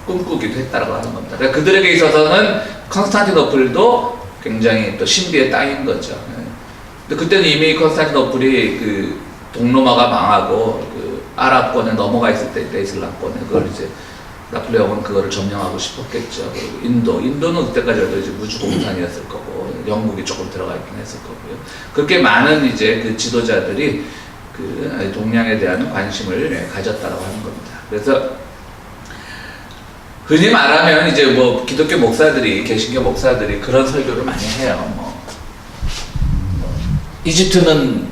Speaker 1: 꿈꾸기도 했다고 하는 겁니다. 그러니까 그들에게 있어서는 컨스탄티노플도 굉장히 또 신비의 땅인 거죠. 근데 그때는 이미 컨스탄티노플이 그 동로마가 망하고 그 아랍권에 넘어가 있을 때 이슬람권에 그걸 이제 나폴레옹은 그거를 점령하고 싶었겠죠. 그리고 인도는 그때까지 해도 이제 무주공산이었을 거고 영국이 조금 들어가 있긴 했을 거고요. 그렇게 많은 이제 그 지도자들이 그 동양에 대한 관심을 가졌다고 하는 겁니다. 그래서 흔히 말하면 이제 뭐 기독교 목사들이 개신교 목사들이 그런 설교를 많이 해요. 뭐 이집트는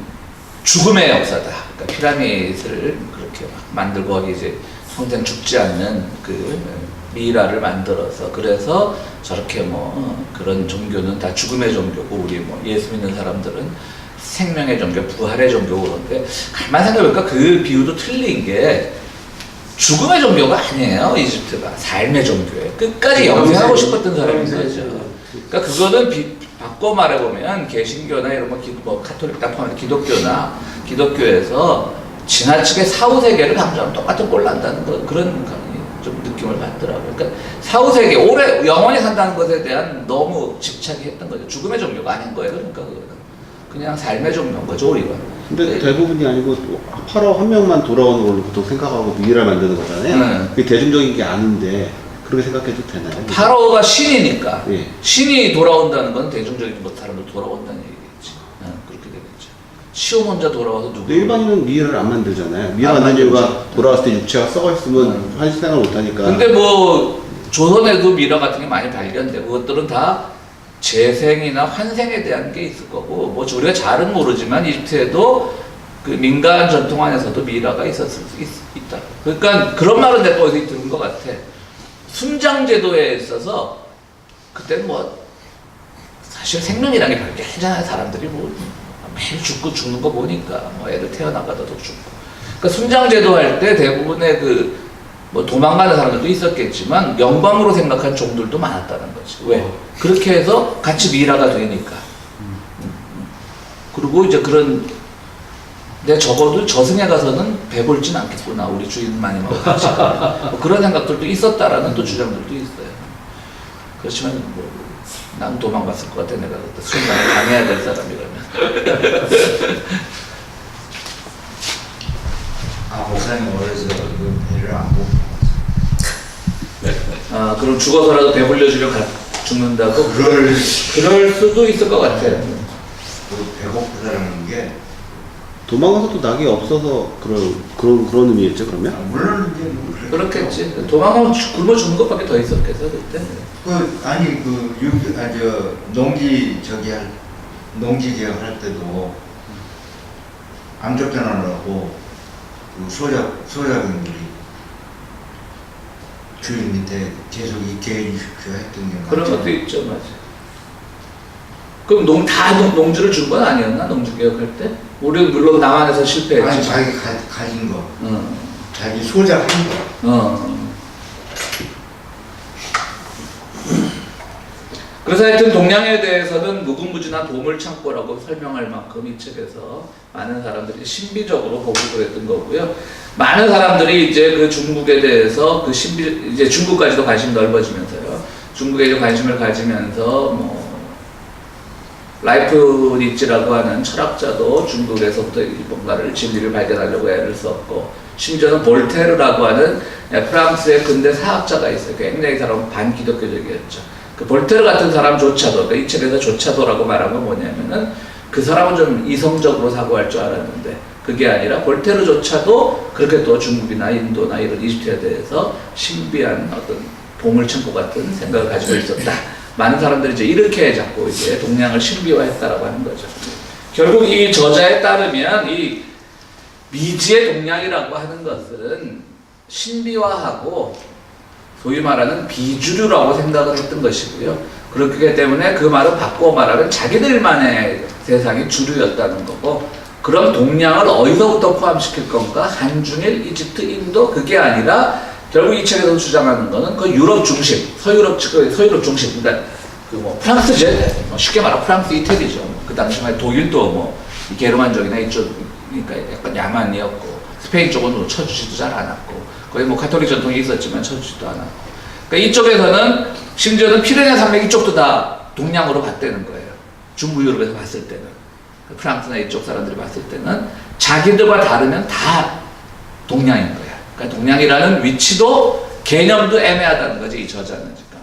Speaker 1: 죽음의 역사다. 그러니까 피라밋을 그렇게 만들고 거기 이제 평생 죽지 않는 그 미이라를 만들어서 그래서 저렇게 뭐 그런 종교는 다 죽음의 종교고 우리 뭐 예수 믿는 사람들은 생명의 종교, 부활의 종교고 그런데 가만 생각해보니까 그 비유도 틀린 게 죽음의 종교가 아니에요. 이집트가 삶의 종교예요. 끝까지 영생하고 싶었던 사람인 거죠. 그러니까 그거는 바꿔 말해보면 개신교나 이런 뭐 카톨릭 딱 포함해서 기독교에서 지나치게 사후세계를 강조하면 똑같은 꼴 난다는 거 그런 좀 느낌을 받더라고요. 그러니까 사후세계 오래 영원히 산다는 것에 대한 너무 집착이 했던 거죠. 죽음의 종교가 아닌 거예요. 그러니까 그냥 삶의 종교인 거죠 우리가.
Speaker 5: 근데 대부분이 아니고 하루 한 명만 돌아오는 걸로 보통 생각하고 미래를 만드는 거잖아요. 그게 대중적인 게 아닌데 그렇게 생각해도 되나요?
Speaker 1: 파라오가 신이니까
Speaker 5: 예.
Speaker 1: 신이 돌아온다는 건 대중적인 사람도 돌아온다는 얘기겠지. 그렇게 되겠죠. 시온 혼자 돌아와서 누구?
Speaker 5: 근데 일반인은 미라를 안 만들잖아요. 미라
Speaker 1: 안
Speaker 5: 만드는 이유가
Speaker 1: 만들죠.
Speaker 5: 돌아왔을 때 육체가 썩어 있으면 환생을 못 하니까.
Speaker 1: 근데 뭐 조선에도 미라 같은 게 많이 발견되고 그것들은 다 재생이나 환생에 대한 게 있을 거고 뭐 우리가 잘은 모르지만 이집트에도 그 민간 전통 안에서도 미라가 있었을 수 있다. 그러니까 그런 말은 내가 어디서 들은 것 같아. 순장 제도에 있어서 그때는 뭐 사실 생명이라는 게 별게 아니잖아요. 사람들이 뭐 매일 죽는 거 보니까 뭐 애들 태어나가다도 죽고. 그러니까 순장 제도 할 때 대부분의 그 뭐 도망가는 사람들도 있었겠지만 영광으로 생각한 종들도 많았다는 거지. 왜? 그렇게 해서 같이 미라가 되니까. 그리고 이제 그런 내 적어도 저승에 가서는 배골진 않겠구나 우리 주인마님하고 같이 뭐 그런 생각들도 있었다라는 또 주장들도 있어요. 그렇지만 뭐 난 도망갔을 것 같아. 내가 그때 순간에 당해야 될 사람이라면.
Speaker 4: 목사님 어려서 그 배를 안 보고
Speaker 1: 아 그럼 죽어서라도 배불려 주려 죽는다고?
Speaker 4: 그럴
Speaker 1: 그럴 수도 있을 것 같아요.
Speaker 4: 그 배고프다는 게
Speaker 5: 도망가서도 낙이 없어서 그런 의미였죠 그러면?
Speaker 4: 물론 이제 뭐
Speaker 1: 그렇겠지. 도망가면 굶어 죽는 것밖에 더 있었겠어 그때.
Speaker 4: 아니 농지 개혁할 때도 암적 전환하고 그 소작원들이 주인 밑에 계속 있게 해주십시오 했던 게
Speaker 1: 그런
Speaker 4: 많잖아요.
Speaker 1: 것도 있죠, 맞아. 그럼 농주를 준 건 아니었나? 농주 개혁할 때? 우리는 물론 남한에서
Speaker 4: 아니
Speaker 1: 실패했지.
Speaker 4: 자기 가진 거,
Speaker 1: 어.
Speaker 4: 자기 소작한 거.
Speaker 1: 어. 그래서 하여튼 동양에 대해서는 무궁무진한 보물창고라고 설명할 만큼 이 책에서 많은 사람들이 신비적으로 보고 그랬던 거고요. 많은 사람들이 이제 그 중국에 대해서 이제 중국까지도 관심이 넓어지면서요. 중국에 이제 관심을 가지면서 라이프니츠라고 하는 철학자도 중국에서부터 뭔가를 진리를 발견하려고 애를 썼고, 심지어는 볼테르라고 하는 프랑스의 근대 사학자가 있어요. 굉장히 사람은 반기독교적이었죠. 그 볼테르 같은 사람조차도, 그러니까 이 책에서 조차도라고 말한 건 뭐냐면은 그 사람은 좀 이성적으로 사고할 줄 알았는데 그게 아니라 볼테르조차도 그렇게 또 중국이나 인도나 이런 이집트에 대해서 신비한 어떤 보물창고 같은 생각을 가지고 있었다. 많은 사람들이 이제 이렇게 자꾸 이제 동양을 신비화했다라고 하는 거죠. 결국 이 저자에 따르면 이 미지의 동양이라고 하는 것은 신비화하고 소위 말하는 비주류라고 생각을 했던 것이고요. 그렇기 때문에 그 말은 바꾸어 말하면 자기들만의 세상이 주류였다는 거고, 그럼 동양을 어디서부터 포함시킬 건가? 한중일, 이집트, 인도, 그게 아니라 결국 이 책에서 주장하는 거는 그 유럽 중심, 서유럽 중심, 그러니까 프랑스죠. 쉽게 말하면 프랑스 이태리죠. 그 당시에 독일도 게르만족이나 이쪽, 그러니까 약간 야만이었고, 스페인 쪽은 쳐주지도 잘 않았고, 거의 가톨릭 전통이 있었지만 쳐주지도 않았고. 그러니까 이쪽에서는 심지어는 피레네 산맥 이쪽도 다 동양으로 봤다는 거예요. 중부 유럽에서 봤을 때는. 프랑스나 이쪽 사람들이 봤을 때는 자기들과 다르면 다 동양인 거야. 그러니까 동양이라는 위치도 개념도 애매하다는 거지, 이 저자는 지금.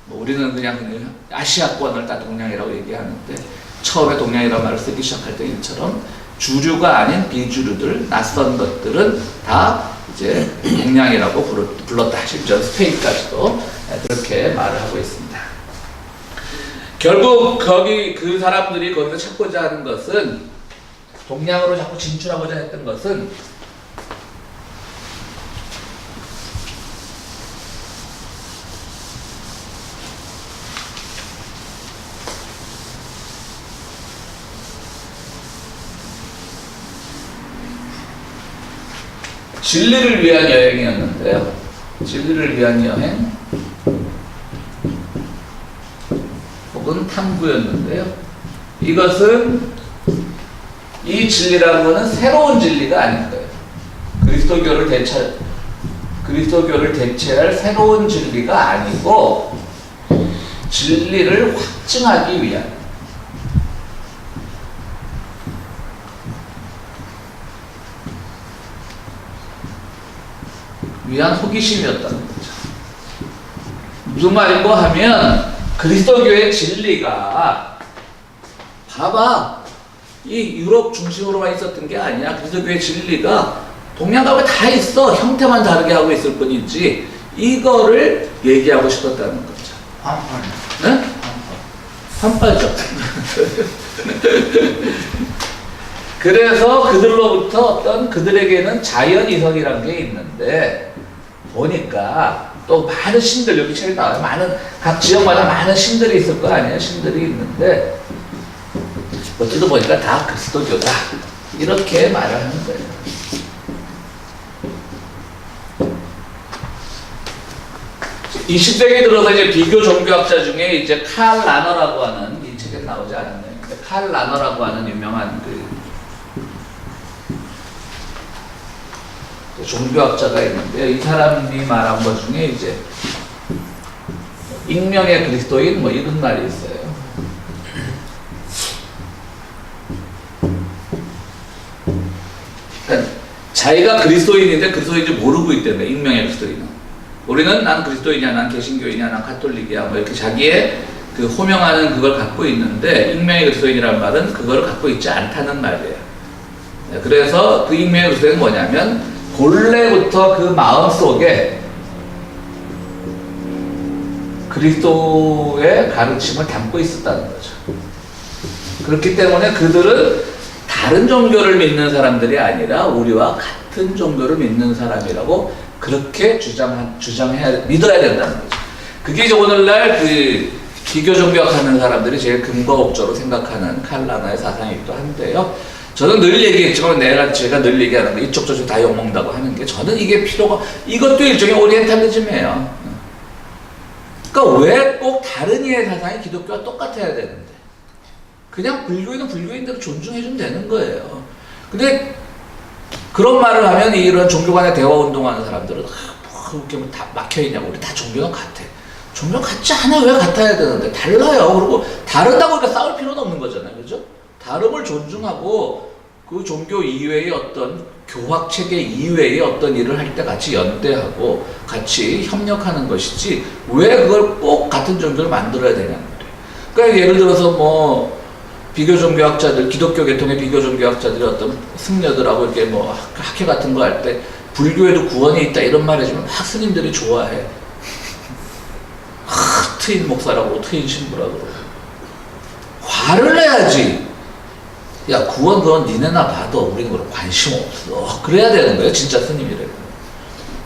Speaker 1: 우리는 그냥 아시아권을 다 동양이라고 얘기하는데, 처음에 동양이라는 말을 쓰기 시작할 때 이처럼 주류가 아닌 비주류들, 낯선 것들은 다 이제 동양이라고 불렀다. 심지어 스페인까지도 그렇게 말을 하고 있습니다. 결국 그 사람들이 거기서 찾고자 하는 것은, 동양으로 자꾸 진출하고자 했던 것은 진리를 위한 여행이었는데요. 진리를 위한 여행 혹은 탐구였는데요. 이것은, 이 진리라는 것은 새로운 진리가 아닌 거예요. 그리스도교를 대체할 새로운 진리가 아니고 진리를 확증하기 위한 호기심이었다는 거죠. 무슨 말인고 하면 그리스도교의 진리가 봐봐 이 유럽 중심으로만 있었던 게 아니야. 그리스도교의 진리가 동양가고 다 있어. 형태만 다르게 하고 있을 뿐이지 이거를 얘기하고 싶었다는 거죠.
Speaker 4: 한판.
Speaker 1: 네? 한파죠. 그래서 그들로부터 어떤 그들에게는 자연이성이라는 게 있는데 보니까 또 많은 신들 여기 책에 나와요. 많은 각 지역마다 많은 신들이 있을 거 아니에요. 신들이 있는데 어찌도 보니까 다 그리스도교다 이렇게 말을 하는 거예요. 이 20세기 들어서 이제 비교 종교학자 중에 이제 칼 라너라고 하는 이 책에 나오지 않았네요. 칼 라너라고 하는 유명한 그 종교학자가 있는데요. 이 사람이 말한 것 중에 이제 익명의 그리스도인 뭐 이런 말이 있어요. 그러니까 자기가 그리스도인인데 그리스도인인지 모르고 있다는 익명의 그리스도인은. 우리는 난 그리스도인이야, 난 개신교인이야, 난 가톨릭이야 뭐 이렇게 자기의 그 호명하는 그걸 갖고 있는데 익명의 그리스도인이라는 말은 그걸 갖고 있지 않다는 말이에요. 그래서 그 익명의 그리스도인은 뭐냐면 본래부터 그 마음속에 그리스도의 가르침을 담고 있었다는 거죠. 그렇기 때문에 그들은 다른 종교를 믿는 사람들이 아니라 우리와 같은 종교를 믿는 사람이라고 그렇게 믿어야 된다는 거죠. 그게 이제 오늘날 그 비교 종교학 하는 사람들이 제일 근거 업적으로 생각하는 칼 라너의 사상이기도 한데요. 저는 늘 얘기했지만 제가 늘 얘기하는 거 이쪽 저쪽 다 욕먹는다고 하는 게 저는 이게 필요가 이것도 일종의 오리엔탈리즘이에요. 그러니까 왜 꼭 다른 이의 사상이 기독교와 똑같아야 되는데 그냥 불교인은 불교인대로 존중해주면 되는 거예요. 근데 그런 말을 하면 이런 종교 간의 대화 운동하는 사람들은 뭐 이렇게 다 막혀있냐고 우리 다 종교는 같아. 종교 같지 않아. 왜 같아야 되는데 달라요. 그리고 다르다고 그러니까 싸울 필요는 없는 거잖아요. 그죠? 다름을 존중하고 그 종교 이외의 어떤 교학 체계 이외의 어떤 일을 할 때 같이 연대하고 같이 협력하는 것이지 왜 그걸 꼭 같은 종교를 만들어야 되냐는 거예요. 그러니까 예를 들어서 뭐 비교 종교학자들, 기독교 계통의 비교 종교학자들이 어떤 승려들하고 이렇게 뭐 학회 같은 거 할 때 불교에도 구원이 있다 이런 말 해주면 막 스님들이 좋아해. 트인 목사라고 트인 신부라고 화를 내야지. 야 구원 그건 니네나 받아. 우리는 그런 관심 없어. 그래야 되는 거예요. 진짜 스님이래요.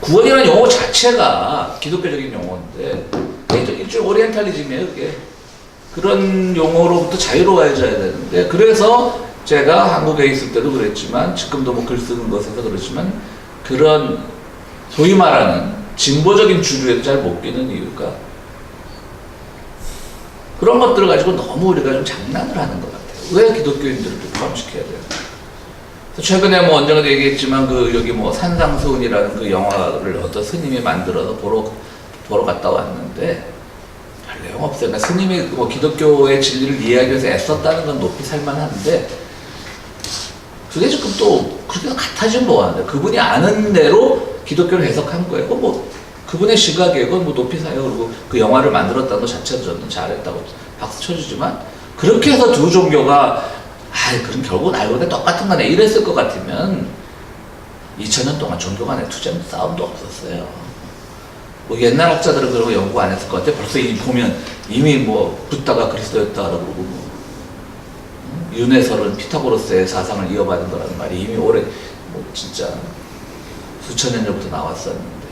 Speaker 1: 구원이라는 용어 자체가 기독교적인 용어인데 일종의 오리엔탈리즘이에요. 그게. 그런 용어로부터 자유로워져야 되는데 그래서 제가 한국에 있을 때도 그랬지만 지금도 뭐 글 쓰는 것에서 그렇지만 그런 소위 말하는 진보적인 주류에도 잘 못 끼는 이유가 그런 것들을 가지고 너무 우리가 좀 장난을 하는 것 같아요. 왜 기독교인들을 포함시켜야 돼요? 최근에 뭐 언젠가도 얘기했지만 그 여기 뭐 산상수훈이라는 그 영화를 어떤 스님이 만들어서 보러 갔다 왔는데 별 내용 없어요. 그러니까 스님이 뭐 기독교의 진리를 이해하기 위해서 애썼다는 건 높이 살만한데 그게 지금 또 그렇게 같아지면 뭐하는데 그분이 아는 대로 기독교를 해석한 거예요. 뭐 그분의 시각에 그건 뭐 높이 사요. 그리고 그 영화를 만들었다는 것 자체도 저는 잘했다고 박수 쳐주지만 그렇게 해서 두 종교가 그럼 결국은 알고 보니 똑같은 거네 이랬을 것 같으면 2000년 동안 종교 간의 투쟁 싸움도 없었어요. 뭐 옛날 학자들은 그런 거 연구 안 했을 것 같아. 벌써 보면 이미 뭐 붓다가 그리스도였다 그러고 뭐 윤회설은 피타고라스의 사상을 이어받은 거라는 말이 이미 오래 뭐 진짜 수천 년 전부터 나왔었는데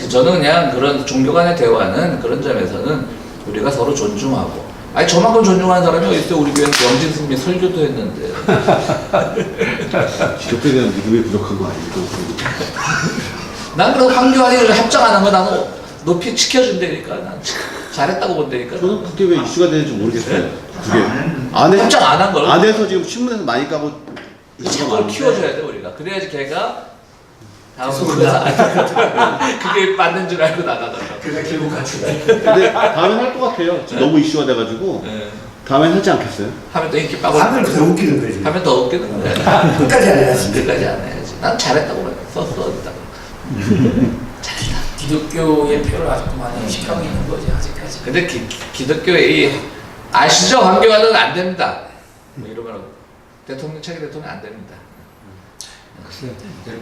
Speaker 1: 저는 그냥 그런 종교 간의 대화는 그런 점에서는 우리가 서로 존중하고 저만큼 존중하는 사람이 어디 있어요. 우리 교회는 영진 스님이 설교도 했는데
Speaker 5: 기독교에 대한 믿음이 부족한 거 아니고
Speaker 1: 난 그래서 황교안이 합장 안 한 거 나는 높이 지켜준다니까 난 잘했다고 본다니까
Speaker 5: 저는 그게 왜 이슈가 되는지 모르겠어요. 그게
Speaker 1: 합장 안 한 걸
Speaker 5: 안에서 지금 신문에서 많이 까고
Speaker 1: 자꾸 키워줘야 돼 우리가. 그래야지 걔가 다음부터 그게 맞는 줄 알고 나가더라고.
Speaker 2: 그가 결국 같이
Speaker 5: 근데 다음엔 할 것 같아요. 지금 너무 이슈가 돼가지고 다음엔 하지 않겠어요?
Speaker 1: 하면 또 인기 빠고
Speaker 2: 하면 더 웃기는 거지.
Speaker 1: 하면 더 웃기는 거야.
Speaker 2: 끝까지 안 해야지.
Speaker 1: 끝까지 안 해야지. 난 잘했다고 그래. 썼어. 잘했다.
Speaker 7: 기독교의 표를 아직도 많이 의식하고 있는 거지 아직까지.
Speaker 1: 근데 기독교의 아시죠? 황교안은 안 됩니다. 뭐 이러면 차기 대통령 안 됩니다.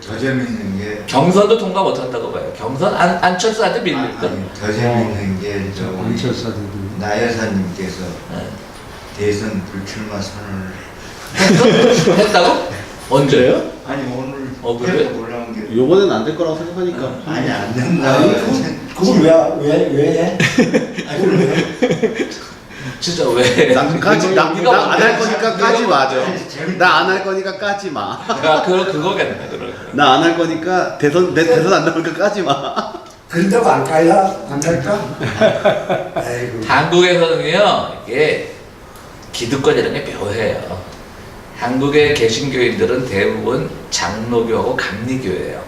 Speaker 4: 더 재밌는 게
Speaker 1: 경선도 통과 못 한다고 봐요. 경선 안철수한테 밀릴까?
Speaker 4: 아니, 더 재밌는 게 저 우리 나 여사님께서 대선 불출마 선언을
Speaker 1: 했다고? 언제요?
Speaker 4: 아니 오늘
Speaker 1: 그래?
Speaker 4: 올라온 게
Speaker 5: 요번엔 안 될 거라고 생각하니까.
Speaker 4: 아니 안 된다.
Speaker 2: 아니, 그걸 왜 해? 아니, 그걸 왜 해?
Speaker 1: 진짜 왜?
Speaker 5: 나 안 할 거니까 까지 마죠.
Speaker 4: 재밌다.
Speaker 5: 나 안 할 거니까 까지 마.
Speaker 1: 야, 그거겠네. 그럼.
Speaker 5: 나 안 할 거니까 대선 안 나오니까 까지 마.
Speaker 2: 그런다고 안 갈까? 안 갈까? 아이고.
Speaker 1: 한국에서는요, 이게 기득권이라는 게 묘해요. 한국의 개신교인들은 대부분 장로교하고 감리교예요.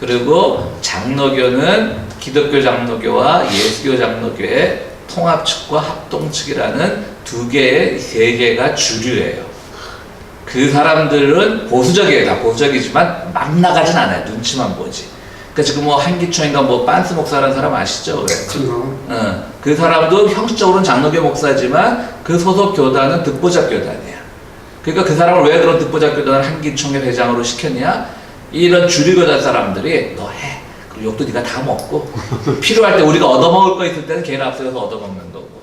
Speaker 1: 그리고 장로교는 기독교 장로교와 예수교 장로교의 통합 측과 합동 측이라는 세 개가 주류예요. 그 사람들은 보수적이에요. 다 보수적이지만 막 나가진 않아요. 눈치만 보지. 그러니까 지금 뭐 한기총인가 뭐 빤스 목사라는 사람 아시죠? 그 사람도 형식적으로는 장로교 목사지만 그 소속 교단은 듣보잡 교단이야. 그러니까 그 사람을 왜 그런 듣보잡 교단을 한기총회 회장으로 시켰냐? 이런 주류 교단 사람들이 너 해. 그리고 욕도 네가 다 먹고 필요할 때 우리가 얻어먹을 거 있을 때는 걔는 앞서서 얻어먹는 거고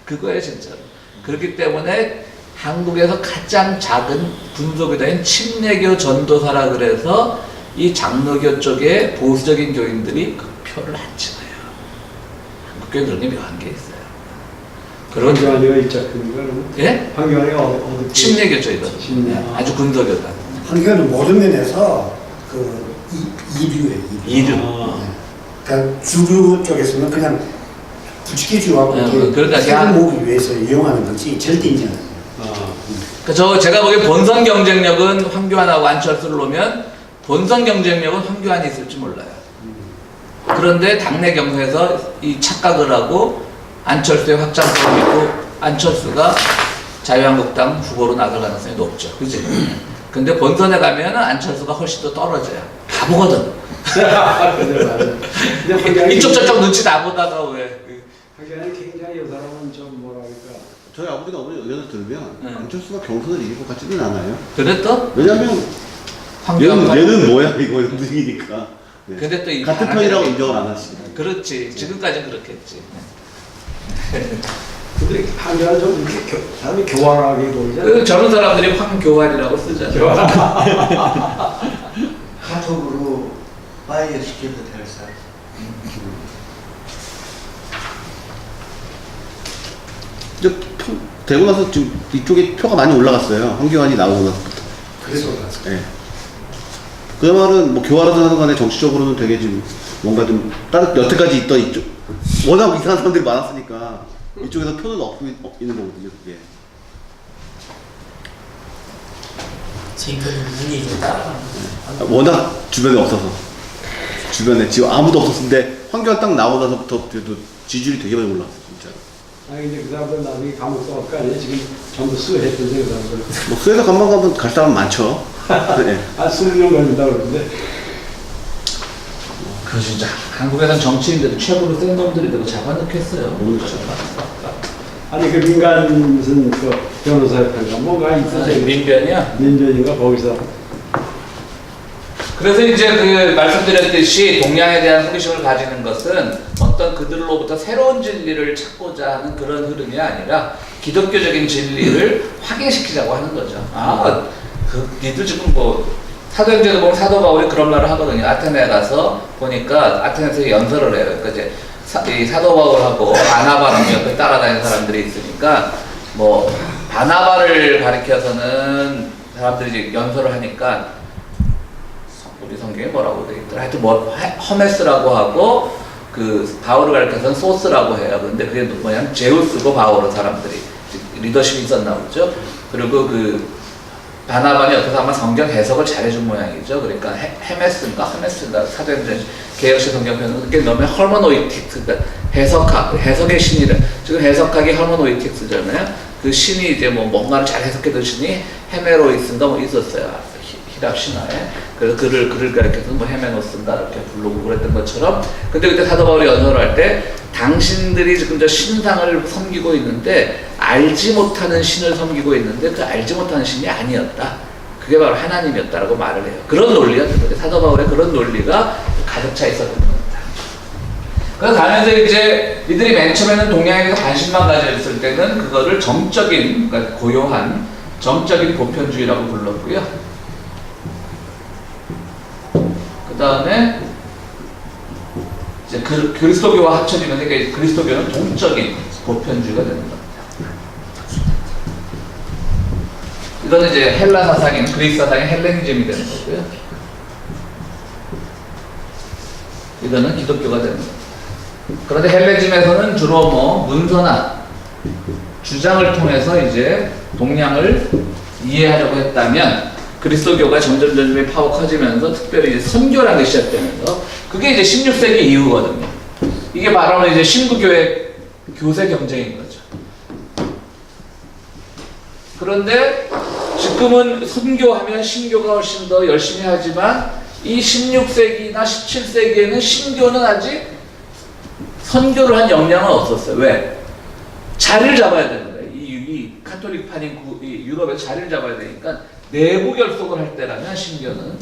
Speaker 1: 그거예요 진짜로. 그렇기 때문에 한국에서 가장 작은 분소교단인 침례교 전도사라 그래서 이 장로교 쪽에 보수적인 교인들이 그 표를 안 찍어요. 한국 교인 그런 게 묘한 게 있어요. 그런
Speaker 6: 황교안이가 입장표인가 그러면?
Speaker 1: 예?
Speaker 6: 황교안이가 어디?
Speaker 1: 침례교 쪽이거든.
Speaker 6: 침례.
Speaker 1: 아주 군소교단.
Speaker 2: 한국에는 모든 면에서 그 이류예요.
Speaker 1: 이류.
Speaker 2: 그러니까 주류 쪽에서는 그냥 부추기주하고
Speaker 1: 그러니까
Speaker 2: 세금 모으기 위해서 이용하는 거지 절대 인정 안 해요.
Speaker 1: 그러니까 제가 보기엔 본선 경쟁력은 황교안하고 안철수를 놓으면 본선 경쟁력은 황교안이 있을지 몰라요. 그런데 당내 경선에서 이 착각을 하고 안철수의 확장성을 믿고 안철수가 자유한국당 후보로 나설 가능성이 높죠. 그치? 근데 본선에 가면 안철수가 훨씬 더 떨어져요. 다 보거든. 이쪽 저쪽 눈치 다 보다가 왜.
Speaker 6: 황교안이 굉장히 이 사람은 좀 뭐랄까.
Speaker 5: 저희 아버지가 의견을 들으면 안철수가 경선을 이길 것 같지는 않아요.
Speaker 1: 그래 또?
Speaker 5: 왜냐면 얘는 뭐야 이거 분위기니까. 네.
Speaker 1: 근데 또 이
Speaker 5: 같은 편이라고 인정을 안 하시고.
Speaker 1: 그렇지. 지금까지는 그렇겠지.
Speaker 6: 근데 황교안 좀 이렇게 사람이 교활하게 보이잖아.
Speaker 1: 저런 사람들이 황교안이라고 쓰잖아요.
Speaker 4: 카톡으로 파이어 시켜도 될 사람.
Speaker 5: 되고 나서 지금 이쪽에 표가 많이 올라갔어요. 황교안이 나오고 나서부터.
Speaker 2: 그래서 그렇죠.
Speaker 5: 예. 그 말은 뭐 교활하든 하든 간에 정치적으로는 되게 지금 뭔가 좀 다른 여태까지 있던 이쪽 워낙 이상한 사람들이 많았으니까 이쪽에서 표는 얻고 있는 거거든요. 그게.
Speaker 7: 지금까지 눈이 좀 따라가는 거지.
Speaker 5: 워낙 주변에 없어서 주변에 지금 아무도 없었는데 황교안 딱 나오고 나서부터 그래도 지지율이 되게 많이 올라왔어요. 진짜.
Speaker 6: 아니 근데 그 사람들 나중에 감옥 갈 거 아니야? 지금 전부 수했던데 그 사람들.
Speaker 5: 뭐 수에서 간만 가면 갈 사람 많죠. 네.
Speaker 6: 한 20년 걸린다고 그러는데.
Speaker 1: 그 진짜 한국에선 정치인들이 최고로 센 놈들이 되고 잡아넣겠어요.
Speaker 6: 아니 그 민간 무슨 그 변호사 협회가 뭔가 있어요.
Speaker 1: 민변이야.
Speaker 6: 민변인가 거기서.
Speaker 1: 그래서 이제 그 말씀드렸듯이 동양에 대한 호기심을 가지는 것은 어떤 그들로부터 새로운 진리를 찾고자 하는 그런 흐름이 아니라 기독교적인 진리를 확인시키자고 하는 거죠. 니들 지금 뭐 사도행전에 보면 사도 바울이 그런 말을 하거든요. 아테네에 가서 보니까 아테네에서 연설을 해요. 그러니까 이제 이 사도 바울하고 바나바라고 옆에 따라다니는 사람들이 있으니까 뭐 바나바를 가리켜서는 사람들이 이제 연설을 하니까 우리 성경에 뭐라고 돼 있더라. 하여튼 뭐 허메스라고 하고 그 바울을 가리켜서는 소스라고 해요. 근데 그게 뭐냐면 제우스고 바울은 사람들이 리더십이 있었나 보죠. 그리고 그 바나바는 옆에서 아마 성경 해석을 잘해준 모양이죠. 그러니까 헤메스인가 사도행전 개혁식 성경편은 그게 너무 헐머노이틱스, 그러니까 해석의 신이래. 지금 해석학이 헐머노이틱스잖아요. 그 신이 이제 뭐 뭔가를 잘 해석해둔 신이 헤메로이스인가 뭐 있었어요. 히랍 신화에. 그래서 글을 가르쳐서 뭐 헤메노스인가 이렇게 부르고 그랬던 것처럼. 근데 그때 사도 바울이 연설을 할 때 당신들이 지금 저 신상을 섬기고 있는데 알지 못하는 신을 섬기고 있는데 그 알지 못하는 신이 아니었다. 그게 바로 하나님이었다라고 말을 해요. 그런 논리였던 거죠. 사도 바울의 그런 논리가 가득 차 있었던 겁니다. 그래서 가면서 이제 이들이 맨 처음에는 동양에서 관심만 가져 있을 때는 그거를 정적인, 그러니까 고요한 정적인 보편주의라고 불렀고요. 그 다음에 이제 그리스도교와 합쳐지면서 그리스도교는 동적인 보편주의가 되는 겁니다. 이거는 이제 헬라 사상인 그리스 사상의 헬레니즘이 되는 거고요. 이거는 기독교가 되는 겁니다. 그런데 헬레니즘에서는 주로 뭐 문서나 주장을 통해서 이제 동양을 이해하려고 했다면 그리스도교가 점점 파워 커지면서 특별히 이제 선교라는 게 시작되면서 그게 이제 16세기 이후거든요. 이게 바로 이제 신구교의 교세 경쟁인 거죠. 그런데 지금은 선교하면 신교가 훨씬 더 열심히 하지만 이 16세기나 17세기에는 신교는 아직 선교를 한 역량은 없었어요. 왜? 자리를 잡아야 되는 거예요. 이 카톨릭판인 이 유럽에서 자리를 잡아야 되니까 내부 결속을 할 때라면 신교는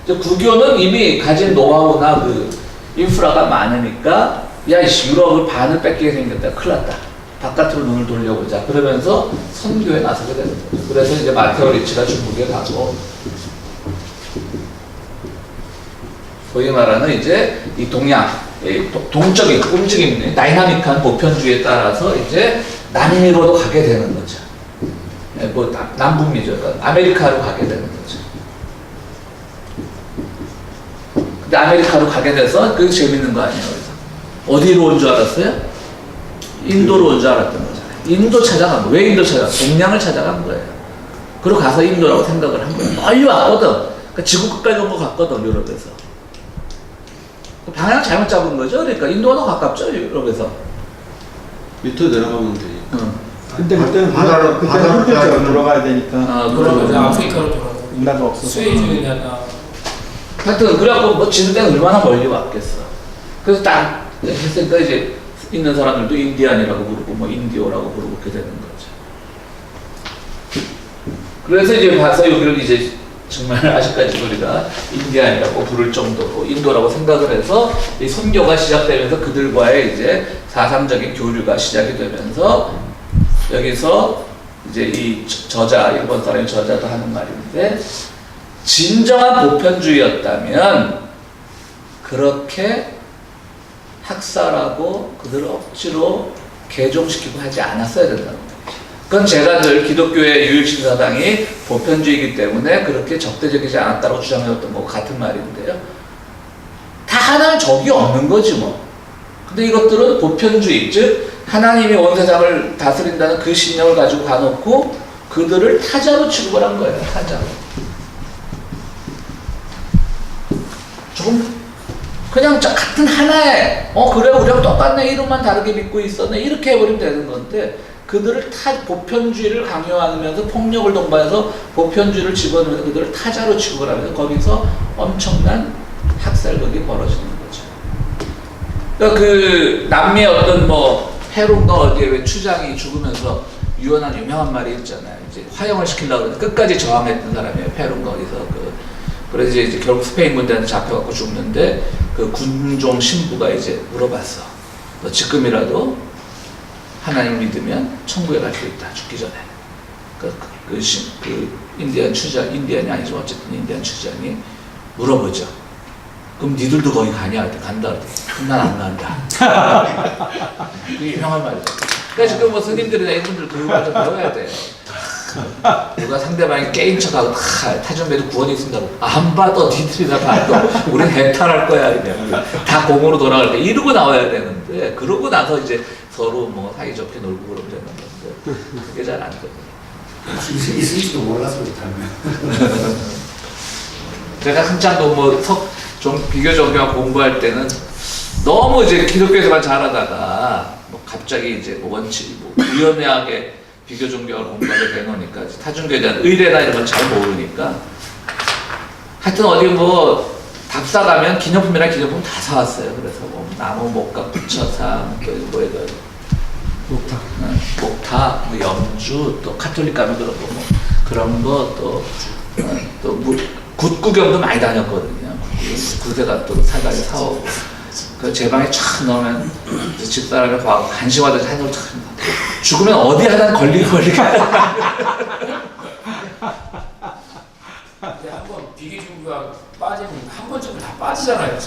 Speaker 1: 구교는 이미 가진 노하우나 그 인프라가 많으니까 야 유럽을 반을 뺏기게 생겼다. 큰일 났다. 바깥으로 눈을 돌려보자. 그러면서 선교에 나서게 되는 거죠. 그래서 이제 마테오 리치가 중국에 가고 소위 말하는 이제 이 동양, 동적인 움직임, 다이나믹한 보편주의에 따라서 이제 남미로도 가게 되는 거죠. 뭐 남북미죠. 그러니까 아메리카로 가게 되는 거죠. 근데 아메리카로 가게 돼서 그게 재밌는 거 아니에요. 그래서 어디로 온 줄 알았어요? 인도로 온 줄 알았던 거잖아요. 인도 찾아간 거. 왜 인도 찾아간 거예요? 동양을 찾아간 거예요. 그리고 가서 인도라고 생각을 한 거예요. 멀리 왔거든. 그러니까 지구 끝까지 온 것 같거든, 유럽에서. 방향 잘못 잡은 거죠. 그러니까 인도가 더 가깝죠, 유럽에서.
Speaker 5: 밑으로 내려가면 되니까.
Speaker 3: 근데 그때는
Speaker 4: 바다로
Speaker 3: 햇빛으로 돌아가야 되니까
Speaker 7: 그러면 아프리카로 돌아가고
Speaker 3: 응답이 없어서
Speaker 7: 수혜주의나
Speaker 1: 하여튼 그래갖고 뭐 지는 데는 얼마나 멀리 왔겠어. 그래서 딱 했으니까 이제 있는 사람들도 인디안이라고 부르고 뭐 인디오라고 부르고 그렇게 되는 거죠. 그래서 이제 봐서 여기를 이제 정말 아직까지 우리가 인디안이라고 부를 정도로 인도라고 생각을 해서 이 선교가 시작되면서 그들과의 이제 사상적인 교류가 시작이 되면서 여기서 이제 이 저자, 일본 사람이 저자도 하는 말인데 진정한 보편주의였다면 그렇게 학살하고 그들을 억지로 개종시키고 하지 않았어야 된다는 거죠. 그건 제가 늘 기독교의 유일신사당이 보편주의이기 때문에 그렇게 적대적이지 않았다고 주장해왔던 거 같은 말인데요. 다 하나는 적이 없는 거지 뭐. 근데 이것들은 보편주의, 즉 하나님이 온 세상을 다스린다는 그 신념을 가지고 가놓고 그들을 타자로 취급을 한 거예요. 타자로. 조금 그냥 같은 하나의 그래 우리랑 똑같네 이름만 다르게 믿고 있었네 이렇게 해버리면 되는 건데 그들을 보편주의를 강요하면서 폭력을 동반해서 보편주의를 집어넣으면서 그들을 타자로 취급을 하면서 거기서 엄청난 학살극이 벌어지는 거죠. 그러니까 그 남미의 어떤 뭐 페루인가 어디에 왜 추장이 죽으면서 유언한 유명한 말이 있잖아요. 이제 화형을 시키려고 그러는데 끝까지 저항했던 사람이에요. 페루인가 어디서 그래서 이제 결국 스페인 군대한테 잡혀갖고 죽는데 그 군종 신부가 이제 물어봤어. 너 지금이라도 하나님 믿으면 천국에 갈 수 있다. 죽기 전에. 그 인디안 추장, 인디안이 아니지만 어쨌든 인디안 추장이 물어보죠. 그럼 니들도 거기 가냐? 간다. 난 안 간다. 그게 유명한 말이죠. 그러니까 지금 뭐 스님들이나 이분들 교육을 좀 배워야 돼요. 누가 상대방이 게임 척하고 타전배도 구원이 있습니다고 안 봐도 니들이나 봐도 우린 해탈할 거야 이러면 다 공으로 돌아갈 때 이러고 나와야 되는데 그러고 나서 이제 서로 뭐 사이좋게 놀고 그러면 되는 건데 그게 잘 안 되거든요.
Speaker 2: 있을지도 몰랐어 못하면.
Speaker 1: 제가 한창 좀 비교적 공부할 때는 너무 이제 기독교에서만 잘하다가 뭐 갑자기 이제 뭐 원칙, 뭐 우연하게 비교 종교와 공부를 해놓으니까 타종교에 대한 의례나 이런 건 잘 모르니까 하여튼 어디 뭐 답사 가면 기념품이랑 기념품 다 사왔어요. 그래서 뭐 나무 목각 부처상 또 뭐에다 목탁, 뭐 염주, 또 카톨릭 가면 그런 거 뭐 그런 거 또 굿구경도 많이 다녔거든요. 굿에다 또 사다리 사오고 그 제 방에 촥 넣으면 집사람이 간식하듯이 한을 촥 죽으면 어디 하나 걸리고
Speaker 7: 근데 한번 비계종교가 빠지면 한 번쯤은 다 빠지잖아요.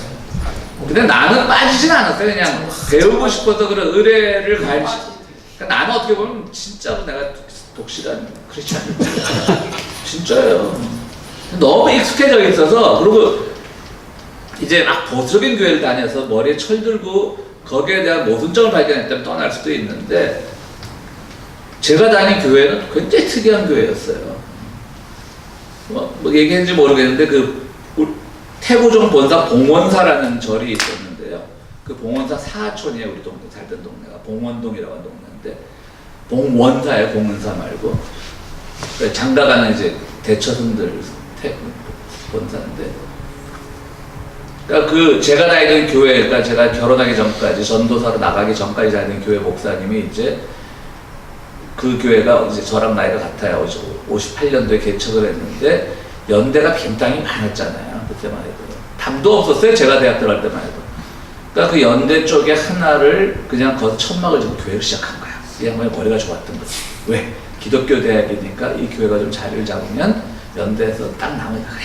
Speaker 1: 근데 나는 빠지진 않았어요. 그냥 배우고 싶어서 그런 의례를 가르치. 그러니까 나는 어떻게 보면 진짜로 내가 독실한 크리스찬이야. 진짜예요. 너무 익숙해져 있어서 그리고 이제 막 보수적인 교회를 다녀서 머리에 철들고 거기에 대한 모순점을 발견했다면 떠날 수도 있는데 제가 다닌 교회는 굉장히 특이한 교회였어요. 뭐 얘기했는지 모르겠는데 그 태고종 본사 봉원사라는 절이 있었는데요. 그 봉원사 사하촌이에요. 우리 동네 살던 동네가 봉원동이라고 하는 동네인데 봉원사예요. 봉원사 말고 장가가는 이제 대처손들 본사인데 그러니까 그 제가 다니던 교회가 제가 결혼하기 전까지 전도사로 나가기 전까지 다니는 교회 목사님이 이제 그 교회가 이제 저랑 나이가 같아요. 58년도에 개척을 했는데 연대가 빈땅이 많았잖아요. 그때만 해도 담도 없었어요. 제가 대학 들어갈 때만 해도. 그러니까 그 연대 쪽에 하나를 그냥 거기서 천막을 지고 교회를 시작한 거야. 이 양반이 머리가 좋았던 거지. 왜? 기독교 대학이니까 이 교회가 좀 자리를 잡으면 연대에서 딱 나오니까 그래.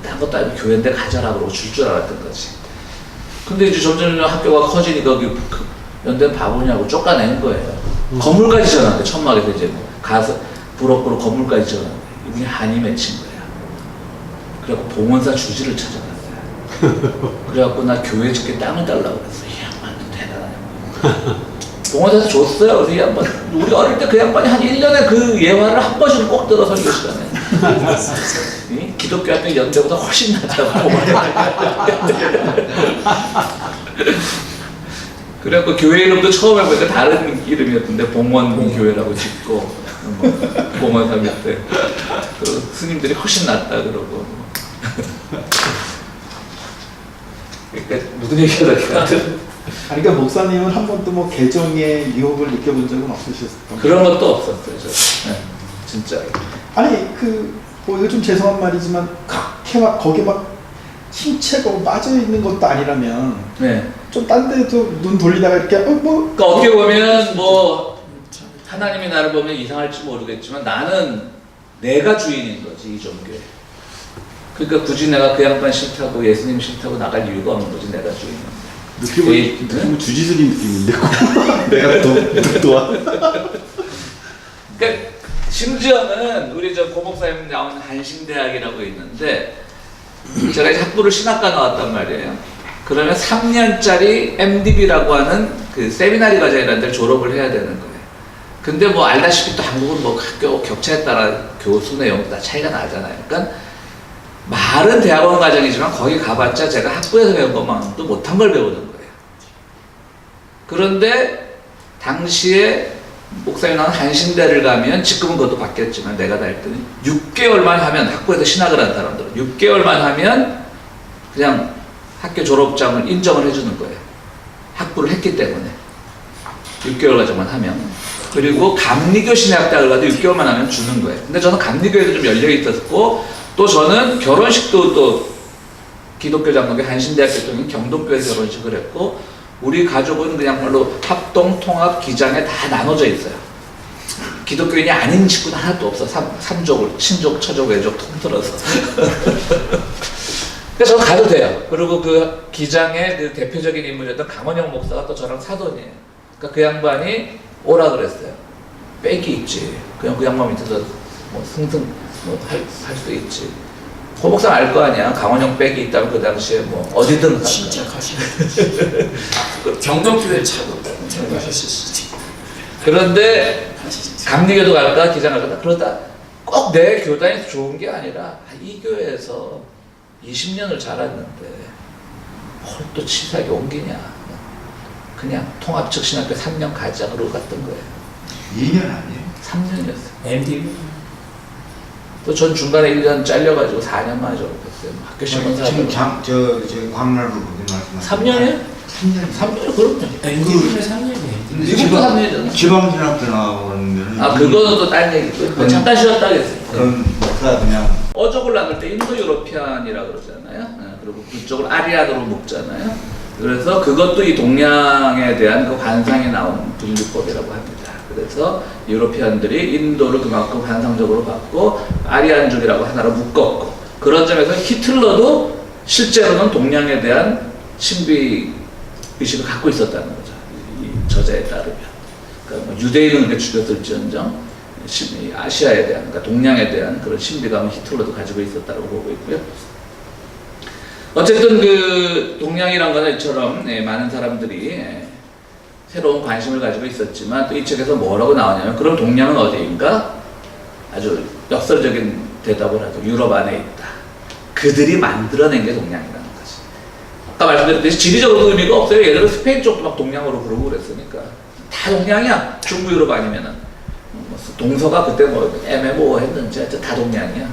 Speaker 1: 딴 것도 아니고 교회인데 가져라 그러고 줄 줄 알았던 거지. 근데 이제 점점 학교가 커지니까 그 연대는 바보냐고 쫓아내는 거예요. 건물까지 지어놨는데 천막에서 이제 가서 부럭부럭 건물까지 지어놨는데 이분이 한이 맺힌 거야. 그래갖고 봉원사 주지를 찾아갔어요. 그래갖고 나 교회 짓게 땅을 달라고 그랬어. 이 양반도 대단하냐고. 봉원사에서 줬어요. 그래서 이 양반 우리 어릴 때 그 양반이 한 1년에 그 예화를 한 번씩은 꼭 들어 설교 시간에. 기독교 학교 연대보다 훨씬 낫다고. 그래갖고 교회 이름도 처음 해보니까 다른 이름이었던데 봉원교회라고 짓고 봉원사 밑에 그 스님들이 훨씬 낫다 그러고. 그러니까 무슨 얘기하다
Speaker 3: 그러니까 목사님은 한 번도 뭐 개종의 유혹을 느껴본 적은 없으셨던
Speaker 1: 그런 것도 없었어요. 저. 네, 진짜.
Speaker 3: 아니 뭐 이거 좀 죄송한 말이지만 그렇게 막 거기 막 힘채고 빠져 있는 것도 아니라면
Speaker 1: 네.
Speaker 3: 좀 딴 데도 눈 돌리다가 이렇게 뭐
Speaker 1: 그러니까 어떻게 보면 뭐 하나님이 나를 보면 이상할지 모르겠지만 나는 내가 주인인 거지 이 종교에. 그러니까 굳이 내가 그 양반 싫다고 예수님 싫다고 나갈 이유가 없는 거지 내가 주인인.
Speaker 5: 느낌은 주지스님 느낌인데 내가 도와.
Speaker 1: 그러니까 심지어는 우리 저 고목사님 나오는 한신대학이라고 있는데 제가 이제 학부를 신학과 나왔단 말이에요. 그러면 3년짜리 MDB라고 하는 그 세미나리 과정이라는 데를 졸업을 해야 되는 거예요. 근데 뭐 알다시피 또 한국은 뭐 학교 격차에 따라 교수 내용도 다 차이가 나잖아요. 그러니까 말은 대학원 과정이지만 거기 가봤자 제가 학부에서 배운 것만도 못한 걸 배우는 거예요. 그런데 당시에 목사님 나온 한신대를 가면 지금은 그것도 바뀌었지만 내가 다닐 때는 6개월만 하면 학부에서 신학을 한 사람들은 6개월만 하면 그냥 학교 졸업장을 인정을 해주는 거예요. 학부를 했기 때문에 6개월 과정만 하면. 그리고 감리교 신학대학을 가도 6개월만 하면 주는 거예요. 근데 저는 감리교에도 좀 열려 있었고 또 저는 결혼식도 또 기독교 장로교 한신대학교 때문에 경동교에서 결혼식을 했고 우리 가족은 그냥 말로 합동, 통합, 기장에 다 나눠져 있어요. 기독교인이 아닌 식구는 하나도 없어. 삼족을, 친족, 처족, 외족 통틀어서. 그래서 저는 가도 돼요. 그리고 그 기장의 그 대표적인 인물이었던 강원영 목사가 또 저랑 사돈이에요. 그러니까 그 양반이 오라 그랬어요. 빽이 있지. 그냥 그 양반 밑에서 뭐 승승 뭐 할 수 있지. 고 목사는 알 거 아니야. 강원영 빽이 있다면 그 당시에 뭐 어디든
Speaker 7: 진짜 가시네. 경동교회 차도 들어가셨을 수도 있고.
Speaker 1: 그런데 감리교도 갈까 기장 갈까 그러다 꼭 내 교단에서 좋은 게 아니라 이 교회에서 20년을 자랐는데 뭘 또 치사하게 옮기냐. 그냥 통합 측 신학교 3년 가자 그러고 갔던 거예요.
Speaker 4: 2년 아니에요?
Speaker 1: 3년이었어요.
Speaker 7: MD
Speaker 1: 또 전 중간에 1년 잘려가지고 4년 만에 졸업했어요. 학교 시험
Speaker 4: 지금
Speaker 1: 사고.
Speaker 4: 저 광랄로 거기 말씀하시는
Speaker 1: 3년이에요?
Speaker 4: 3년.
Speaker 1: 3년 그럼요.
Speaker 7: MD는 3년이에요.
Speaker 1: 미국도 3년이잖아.
Speaker 4: 지방진학교 나오는
Speaker 1: 아 그거는 또 딴 얘기고요. 잠깐 쉬었다 그랬어요.
Speaker 4: 그건 목사 그냥
Speaker 1: 어족을 나눌 때 인도 유로피안이라 그러잖아요. 그리고 그쪽을 아리안으로 묶잖아요. 그래서 그것도 이 동양에 대한 그 환상에 나온 분류법이라고 합니다. 그래서 유로피안들이 인도를 그만큼 환상적으로 봤고 아리안족이라고 하나로 묶었고 그런 점에서 히틀러도 실제로는 동양에 대한 신비 의식을 갖고 있었다는 거죠. 이 저자에 따르면. 그러니까 뭐 유대인은 그렇게 죽였을지언정 아시아에 대한, 그러니까 동양에 대한 그런 신비감을 히틀러도 가지고 있었다고 보고 있고요. 어쨌든 그 동양이란 거는 이처럼 많은 사람들이 새로운 관심을 가지고 있었지만 또 이 책에서 뭐라고 나오냐면 그럼 동양은 어디인가? 아주 역설적인 대답을 하죠. 유럽 안에 있다. 그들이 만들어낸 게 동양이라는 거지. 아까 말씀드렸듯이 지리적으로 의미가 없어요. 예를 들어 스페인 쪽도 막 동양으로 부르고 그랬으니까 다 동양이야. 중부 유럽 아니면은 동서가 그때 뭐 애매모호했는지 하여튼 다 동양이야.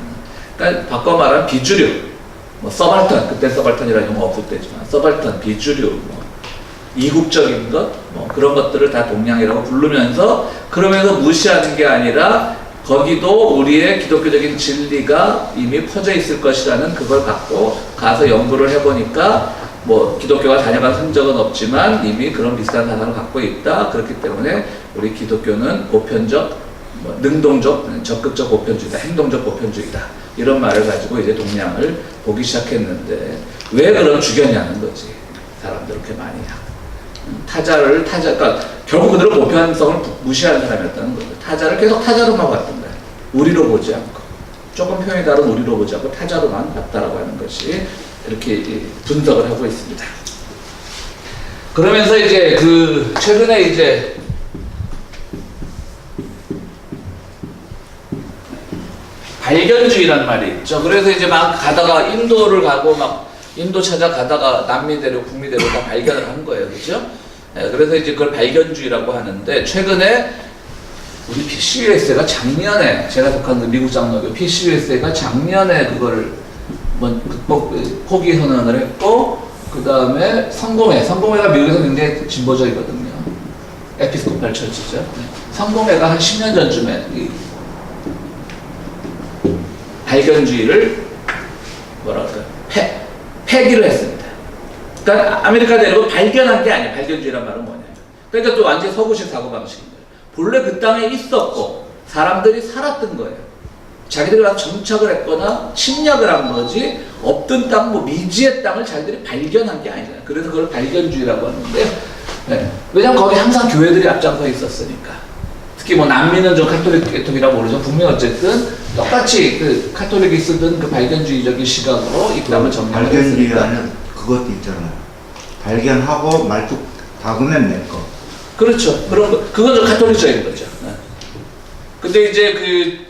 Speaker 1: 그러니까 바꿔 말하면 비주류, 뭐 서발턴, 그때 서발턴이라는 용어 없을 때지만 서발턴, 비주류, 뭐 이국적인 것, 뭐 그런 것들을 다 동양이라고 부르면서 그러면서 무시하는 게 아니라 거기도 우리의 기독교적인 진리가 이미 퍼져 있을 것이라는 그걸 갖고 가서 연구를 해보니까 뭐 기독교가 다녀간 흔적은 없지만 이미 그런 비슷한 사상을 갖고 있다. 그렇기 때문에 우리 기독교는 보편적, 뭐 능동적, 적극적 보편주의다, 행동적 보편주의다. 이런 말을 가지고 이제 동양을 보기 시작했는데 왜 그럼 죽였냐는 거지. 사람들 그렇게 많이 그러니까 결국 그들은 보편성을 무시하는 사람이었다는 거죠. 타자를 계속 타자로만 봤던 거예요. 우리로 보지 않고 조금 표현이 다른 우리로 보지 않고 타자로만 봤다라고 하는 것이 이렇게 분석을 하고 있습니다. 그러면서 이제 그 최근에 이제 발견주의라는 말이 있죠. 그래서 이제 막 가다가 인도를 가고 막 인도 찾아가다가 남미대로 북미대로 다 발견을 한 거예요. 그죠? 네, 그래서 이제 그걸 발견주의라고 하는데 최근에 우리 PCUSA가 작년에 제가 속한 그 미국 장로교 PCUSA가 작년에 그거를 포기 선언을 했고 그 다음에 성공회가 미국에서 굉장히 진보적이거든요. 에피스코팔 처치죠. 성공회가 한 10년 전쯤에 이 발견주의를 뭐라 그럴까요? 폐기를 했습니다. 그러니까 아메리카 대륙은 발견한 게 아니에요. 발견주의란 말은 뭐냐면. 그러니까 또 완전히 서구식 사고방식인 거예요. 본래 그 땅에 있었고 사람들이 살았던 거예요. 자기들이 가서 정착을 했거나 침략을 한 거지 없던 땅, 뭐 미지의 땅을 자기들이 발견한 게 아니잖아요. 그래서 그걸 발견주의라고 하는데 네. 왜냐면 거기 항상 교회들이 앞장서 있었으니까. 특히 뭐 남미는 좀 카톨릭이라고 모르죠. 북미는 어쨌든 똑같이 그 카톨릭이 쓰던 그 발견주의적인 시각으로 이 땅을 정리했으니까.
Speaker 4: 발견주의라는 그것도 있잖아요. 발견하고 말뚝 박으면 내 거.
Speaker 1: 그렇죠. 그런 거, 그건 좀 카톨릭적인 거죠. 네. 근데 이제 그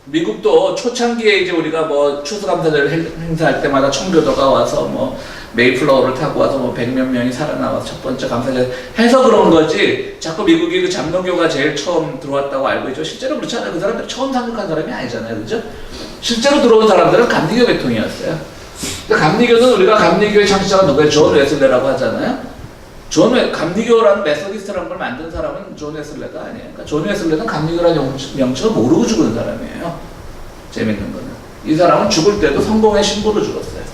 Speaker 1: 미국도 초창기에 이제 우리가 뭐 추수감사절 행사할 때마다 청교도가 와서 뭐 메이플라워를 타고 와서 뭐 100몇 명이 살아나와서 첫 번째 감사절 해서 그런 거지. 자꾸 미국이 그 잠론교가 제일 처음 들어왔다고 알고 있죠. 실제로 그렇지 않아요. 그 사람들이 처음 상륙한 사람이 아니잖아요. 그죠? 실제로 들어온 사람들은 감리교 계통이었어요. 감리교는 우리가 감리교의 창시자가 누구예요? 존 웨슬레라고 하잖아요. 감리교라는 메소디스트라는 걸 만든 사람은 존 웨슬레가 아니에요. 그러니까 존 웨슬레는 감리교라는 명칭을 모르고 죽은 사람이에요. 재밌는 거는. 이 사람은 죽을 때도 성공의 신부로 죽었어요.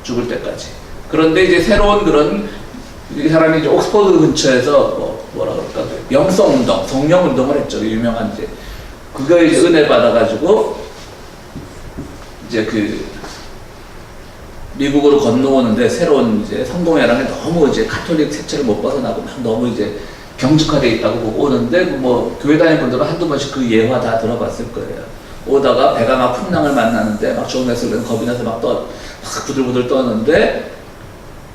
Speaker 1: 죽을 때까지. 그런데 이제 새로운 그런, 이 사람이 이제 옥스퍼드 근처에서 뭐라 그럴까, 영성운동, 성령운동을 했죠. 유명한 이제. 그거에 이제 은혜 받아가지고, 이제 미국으로 건너오는데 새로운 이제 성공회라는 게 너무 이제 카톨릭 색채를 못 벗어나고 막 너무 이제 경직화되어 있다고 보고 오는데 뭐 교회 다니는 분들은 한두 번씩 그 예화 다 들어봤을 거예요. 오다가 배가 막 풍랑을 만나는데 막 존 웨슬레는 겁이 나서 막 부들부들 떠는데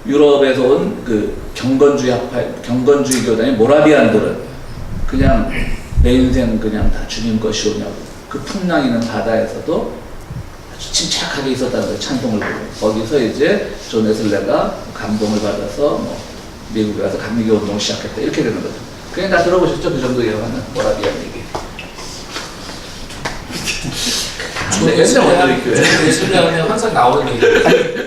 Speaker 1: 유럽에서 온 그 경건주의 교단인 모라비안들은 그냥 내 인생 그냥 다 주님 것이오냐고 그 풍랑 있는 바다에서도 아주 침착하게 있었다는 거예요. 찬송을 부르고 거기서 이제 존 웨슬레가 감동을 받아서 뭐 미국에 가서 감리교 운동을 시작했다 이렇게 되는 거죠. 그냥 다 들어보셨죠? 그 정도 예화는 모라비안 얘기. 근데 옛날 어떤 교회?
Speaker 7: 예술하면 항상 나오는 얘기.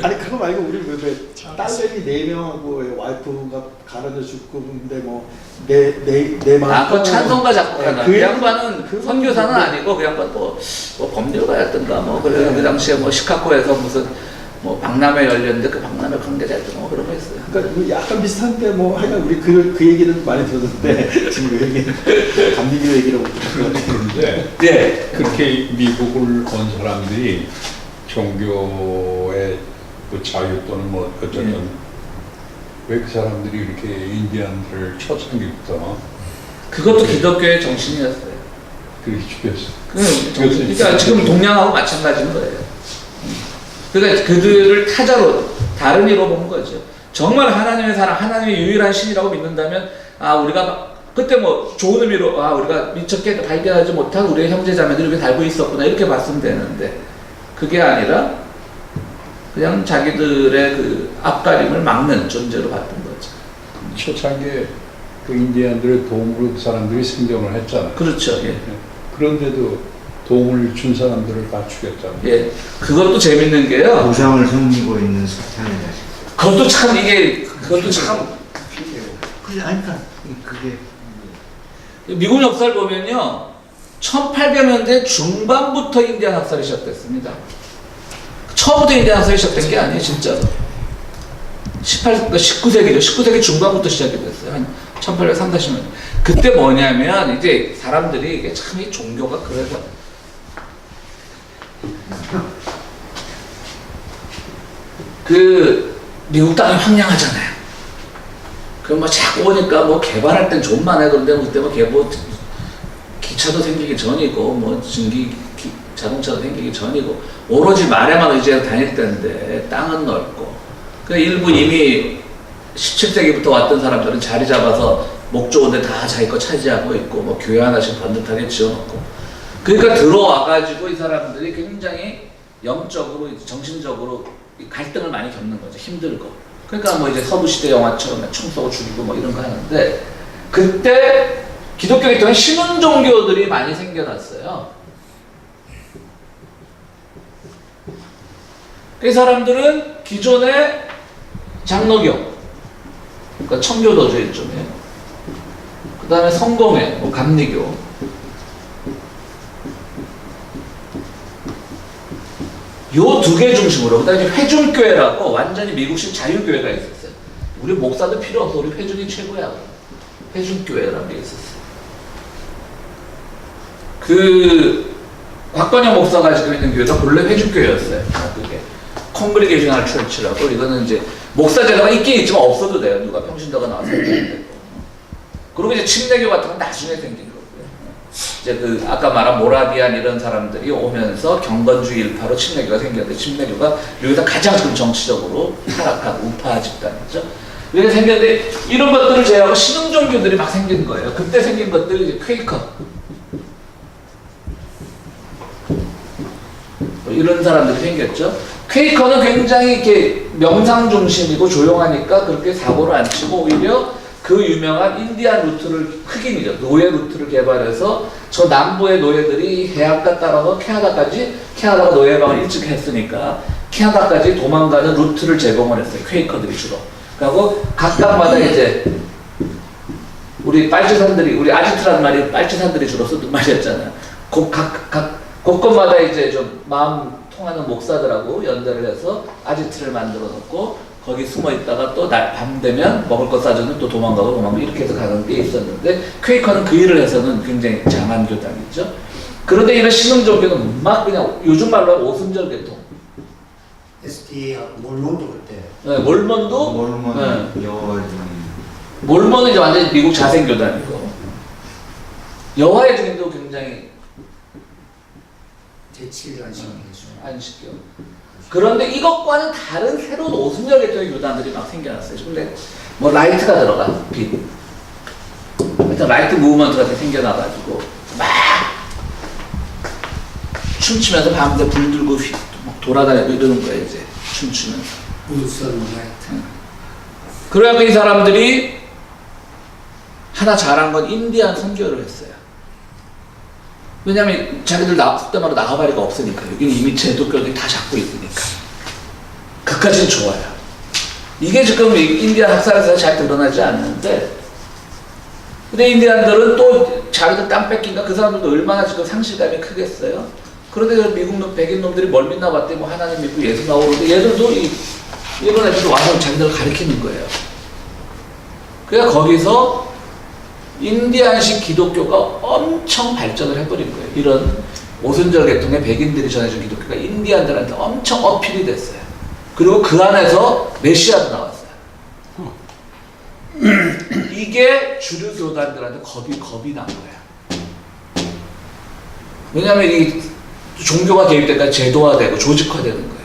Speaker 3: 아니 그거 말고 우리 왜 딸내미 4명하고 와이프가 가르쳐 죽고 근데 뭐내 마음.
Speaker 1: 아, 그 찬송가 작곡하는
Speaker 3: 그
Speaker 1: 그 양반은
Speaker 3: 그
Speaker 1: 선교사는
Speaker 3: 그-
Speaker 1: 아니고 그 양반 뭐 법률가였던가 뭐 그래 그 당시에 뭐 시카고에서 무슨 뭐 박람회 열렸는데 그 박람회 관계자였던 뭐 그런 거 있어요.
Speaker 3: 그러니까 뭐 약간 비슷한데 뭐 하여간 우리 그 얘기는 많이 들었는데 지금 그 얘기는 감리교 얘기라고
Speaker 8: 그런데
Speaker 1: 예.
Speaker 8: 그렇게 미국을 온 사람들이 종교의 그 자유 또는 뭐 어쩌든 왜 그 사람들이 이렇게 인디안들을 초창기부터
Speaker 1: 그것도 기독교의 정신이었어요.
Speaker 8: 그렇게 죽였어.
Speaker 1: 그러니까 지금 동양하고 마찬가지인 거예요. 그러니까 그들을 타자로 다른 이로 본 거죠. 정말 하나님의 사랑, 하나님의 유일한 신이라고 믿는다면 아 우리가 그때 뭐 좋은 의미로 아 우리가 미처 발견하지 못한 우리의 형제자매들이 이렇게 달고 있었구나 이렇게 봤으면 되는데 그게 아니라 그냥 자기들의 그 앞가림을 막는 존재로 봤던 거죠.
Speaker 8: 초창기에 그 인디안들의 도움으로 그 사람들이 생존을 했잖아.
Speaker 1: 그렇죠. 예.
Speaker 8: 그런데도 도움을 준 사람들을 다 죽였잖아.
Speaker 1: 예. 그것도 재밌는 게요.
Speaker 4: 우상을 섬기고 있는 사탄의 자식.
Speaker 1: 그것도 참 이게 그것도 참
Speaker 4: 그게 아니까 그게
Speaker 1: 미국 역사를 보면요. 1800년대 중반부터 인디안 학살이 시작됐습니다. 처음부터 인디안 학살이 시작된 게 아니에요, 진짜로. 19세기죠. 19세기 중반부터 시작이 됐어요. 한 1830, 40년. 그때 뭐냐면, 이제 사람들이 이게 참 이 종교가 그래서. 그, 미국 땅이 황량하잖아요. 그럼 뭐 자꾸 오니까 뭐 개발할 땐 좀만 해. 그런데 그때 뭐 기차도 생기기 전이고, 뭐 자동차도 생기기 전이고, 오로지 말에만 의지해서 다닐 때인데, 땅은 넓고. 그 일부 이미 17세기부터 왔던 사람들은 자리 잡아서 목 좋은데 다 자기 거 차지하고 있고, 뭐 교회 하나씩 번듯하게 지어놓고. 그러니까 들어와가지고 이 사람들이 굉장히 영적으로, 정신적으로 갈등을 많이 겪는 거죠. 힘들고. 그러니까 뭐 이제 서부시대 영화처럼 총 쏘고 죽이고 뭐 이런 거 하는데, 그때 기독교에 있던 신흥 종교들이 많이 생겨났어요. 이 사람들은 기존의 장로교, 그러니까 청교도죠 일종의. 그 다음에 성공회, 뭐 감리교. 요 두 개 중심으로. 그 다음에 회중교회라고 완전히 미국식 자유교회가 있었어요. 우리 목사도 필요 없어. 우리 회중이 최고야. 회중교회라는 게 있었어요. 그 곽건영 목사가 지금 있는 교회가 본래 회중교회였어요. 그게 콩그리게이셔널 처치라고. 이거는 이제 목사 제도가 있긴 있지만 없어도 돼요. 누가 평신도가 나와서 해도 되고. 그리고 이제 침례교 같은 건 나중에 생긴 거고요. 이제 그 아까 말한 모라비안 이런 사람들이 오면서 경건주의 일파로 침례교가 생겼는데, 침례교가 여기서 가장 큰 정치적으로 타락한 우파 집단이죠. 이렇게 생겼는데 이런 것들을 제외하고 신흥 종교들이 막 생긴 거예요. 그때 생긴 것들이 이제 퀘이커 이런 사람들이 생겼죠. 퀘이커는 굉장히 이렇게 명상 중심이고 조용하니까 그렇게 사고를 안 치고 오히려 그 유명한 인디안 루트를, 흑인이죠. 노예 루트를 개발해서 저 남부의 노예들이 해안가 따라서 캐나다가 노예방을 일찍 했으니까 캐나다까지 도망가는 루트를 제공을 했어요. 퀘이커들이 주로. 그리고 각각마다 이제 우리 빨치산들이, 우리 아지트라는 말이 빨치산들이 주로 쓰던 말이었잖아요. 곳곳마다 이제 좀 마음 통하는 목사들하고 연대를 해서 아지트를 만들어 놓고 거기 숨어 있다가 또 밤 되면 먹을 거 싸주면 또 도망가고 이렇게 해서 가는 게 있었는데, 퀘이커는 그 일을 해서는 굉장히 장한 교단이죠. 그런데 이런 신흥 종교는 막 그냥 요즘 말로 하면 오순절 계통.
Speaker 2: SD하고 몰몬도 그때.
Speaker 1: 네, 몰몬도
Speaker 4: 몰몬
Speaker 1: 네.
Speaker 4: 여호와
Speaker 1: 몰몬은 이제 완전히 미국 자생 교단이고, 여호와의 증인도 굉장히
Speaker 2: 제7일 안식일이죠.
Speaker 1: 안식교. 그런데 이것과는 다른 새로운 오순절 계통의 교단들이 막 생겨났어요. 근데 뭐 라이트가 들어가, 빛. 일단 라이트 무브먼트가 생겨나가지고 막 춤추면서 밤새 불 들고 막 돌아다니고 이러는 거예요. 이제 춤추면서.
Speaker 2: 우선 라이트.
Speaker 1: 그래갖고 이 사람들이 하나 잘한 건 인디안 선교를 했어요. 왜냐하면 자기들 속담으로 나가바리가 없으니까요. 이미 제도권들이 다 잡고 있으니까. 그까지는 좋아요. 이게 지금 인디안 학살에서 잘 드러나지 않는데, 근데 인디안들은 또 자기들 땅 뺏긴가 그 사람들도 얼마나 지금 상실감이 크겠어요. 그런데 미국 놈, 백인 놈들이 뭘 믿나 봤더니 뭐 하나님 믿고 예수 나오는데 얘들도 일본 애들도 와서 자기들을 가리키는 거예요. 그러니까 거기서 인디안식 기독교가 엄청 발전을 해버린 거예요. 이런 오순절 계통의 백인들이 전해준 기독교가 인디안들한테 엄청 어필이 됐어요. 그리고 그 안에서 메시아도 나왔어요. 이게 주류 교단들한테 겁이 난 거예요. 왜냐하면 이 종교가 개입되니까 제도화되고 조직화되는 거예요.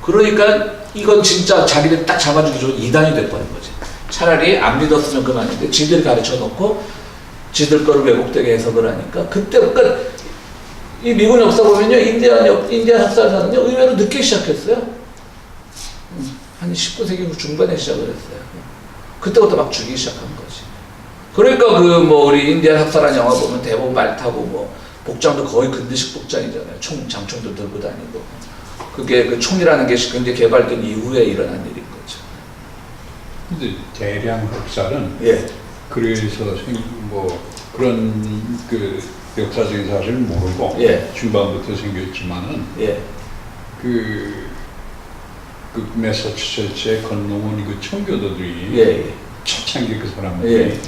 Speaker 1: 그러니까 이건 진짜 자기들 딱 잡아주기 좋은 이단이 돼버린 거지. 차라리 안 믿었으면 그만인데 지들 가르쳐 놓고 지들 거를 왜곡되게 해석을 하니까 그때부터 이 미국 역사 보면요, 인디안 학살사는요 의외로 늦게 시작했어요. 한 19세기 중반에 시작을 했어요. 그때부터 막 죽이기 시작한 거지. 그러니까 그 뭐 우리 인디안 학살한 영화 보면 대부분 말 타고 뭐 복장도 거의 근대식 복장이잖아요. 장총도 들고 다니고. 그게 그 총이라는 게 굉장히 개발된 이후에 일어난 일인 거죠.
Speaker 8: 근데 대량 학살은
Speaker 1: 예.
Speaker 8: 그래서 뭐 그런 그 역사적인 사실을 모르고
Speaker 1: 예.
Speaker 8: 중반부터 생겼지만은
Speaker 1: 예.
Speaker 8: 그 매사추세츠의 건너온 그 청교도들이
Speaker 1: 예.
Speaker 8: 초창기 그 사람들이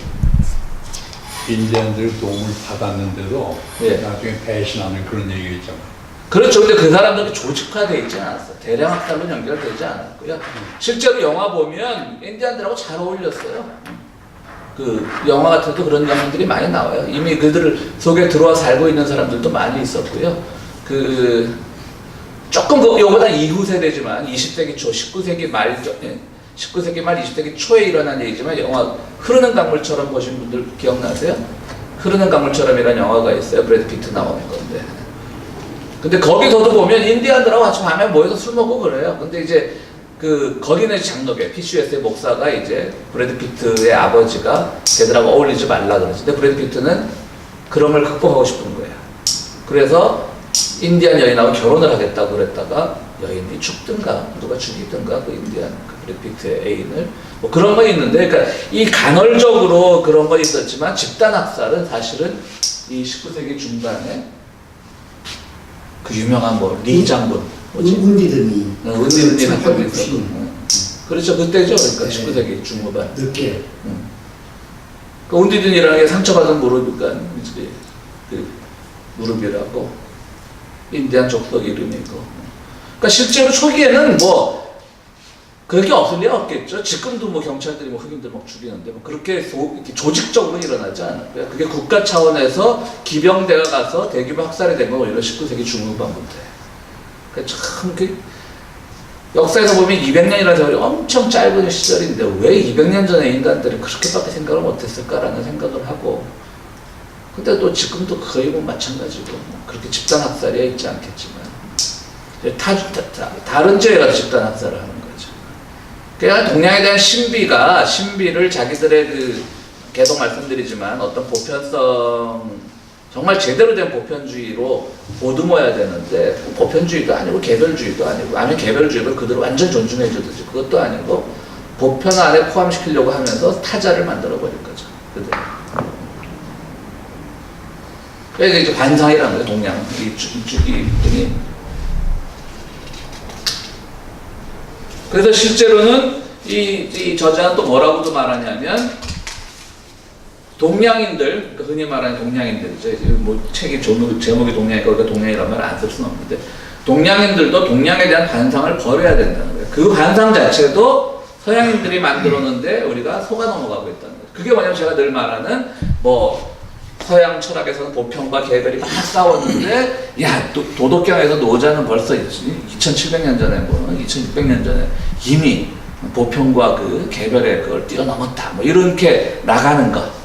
Speaker 8: 인디안들 도움을 받았는데도
Speaker 1: 예.
Speaker 8: 나중에 배신하는 그런 얘기가 있잖아요.
Speaker 1: 그렇죠. 근데 그 사람들이 조직화되어 있지 않았어요. 대량 학살로 연결되지 않았고요. 실제로 영화 보면 인디안들하고 잘 어울렸어요. 그 영화 같은 데도 그런 장면들이 많이 나와요. 이미 그들 속에 들어와 살고 있는 사람들도 많이 있었고요. 그 조금 이거보다 이후 세대지만 20세기 초, 19세기 말 20세기 초에 일어난 얘기지만 영화 흐르는 강물처럼 보신 분들 기억나세요? 흐르는 강물처럼이라는 영화가 있어요. 브래드 피트 나오는 건데. 근데 거기서도 보면 인디안들하고 같이 밤에 모여서 술 먹고 그래요. 근데 이제 거기는 장로교, PCUS의 목사가 이제 브래드 피트의 아버지가 걔들하고 어울리지 말라 그러지. 근데 브래드 피트는 그런 걸 극복하고 싶은 거예요. 그래서 인디안 여인하고 결혼을 하겠다고 그랬다가 여인이 죽든가 누가 죽이든가 그 인디안 브래드 피트의 애인을 뭐 그런 거 있는데, 그러니까 이 간헐적으로 그런 거 있었지만 집단 학살은 사실은 이 19세기 중반에 그 유명한 뭐 리 장군 뭐지?
Speaker 2: 운디드니
Speaker 1: 사건이 있었고. 그렇죠. 그때죠. 그러니까 19세기 중후반.
Speaker 2: 늦게.
Speaker 1: 그 운디든이라는 게 상처받은 무릎이니까 그 무릎이라고 인디안 족속 이름이고. 그러니까 실제로 초기에는 뭐 그렇게 없을 리 없겠죠. 지금도 뭐 경찰들이 뭐 흑인들 막 죽이는데 뭐 그렇게 이렇게 조직적으로 일어나지 않았고요. 그게 국가 차원에서 기병대가 가서 대규모 학살이 된 건 오히려 19세기 중후반부터예요. 그러니까 참 역사에서 보면 200년이라는 세월이 엄청 짧은 시절인데 왜 200년 전에 인간들이 그렇게밖에 생각을 못했을까라는 생각을 하고, 근데 또 지금도 거의 뭐 마찬가지고 그렇게 집단 학살이 있지 않겠지만 다른 죄가 집단 학살을 하는 거죠. 그러니까 동양에 대한 신비를 자기들의 계속 말씀드리지만 어떤 보편성, 정말 제대로 된 보편주의로 보듬어야 되는데 보편주의도 아니고 개별주의도 아니고, 아니면 개별주의를 그대로 완전 존중해 주듯이 그것도 아니고 보편 안에 포함시키려고 하면서 타자를 만들어 버릴 거죠. 그대로. 그러니까 이제 관상이라는 거예요. 동양 이분이. 그래서 실제로는 이 저자는 또 뭐라고도 말하냐면 동양인들, 그러니까 흔히 말하는 동양인들이죠. 뭐 책이 제목이 동양이니까 우리가 동양이라는 말 안 쓸 수는 없는데, 동양인들도 동양에 대한 관상을 버려야 된다는 거예요. 그 관상 자체도 서양인들이 만들었는데 우리가 속아 넘어가고 있다는 거예요. 그게 뭐냐면 제가 늘 말하는 뭐 서양 철학에서는 보편과 개별이 막 싸웠는데, 야, 도덕경에서 노자는 벌써 2700년 전에 뭐 2600년 전에 이미 보편과 그 개별의 그걸 뛰어넘었다. 뭐 이렇게 나가는 거.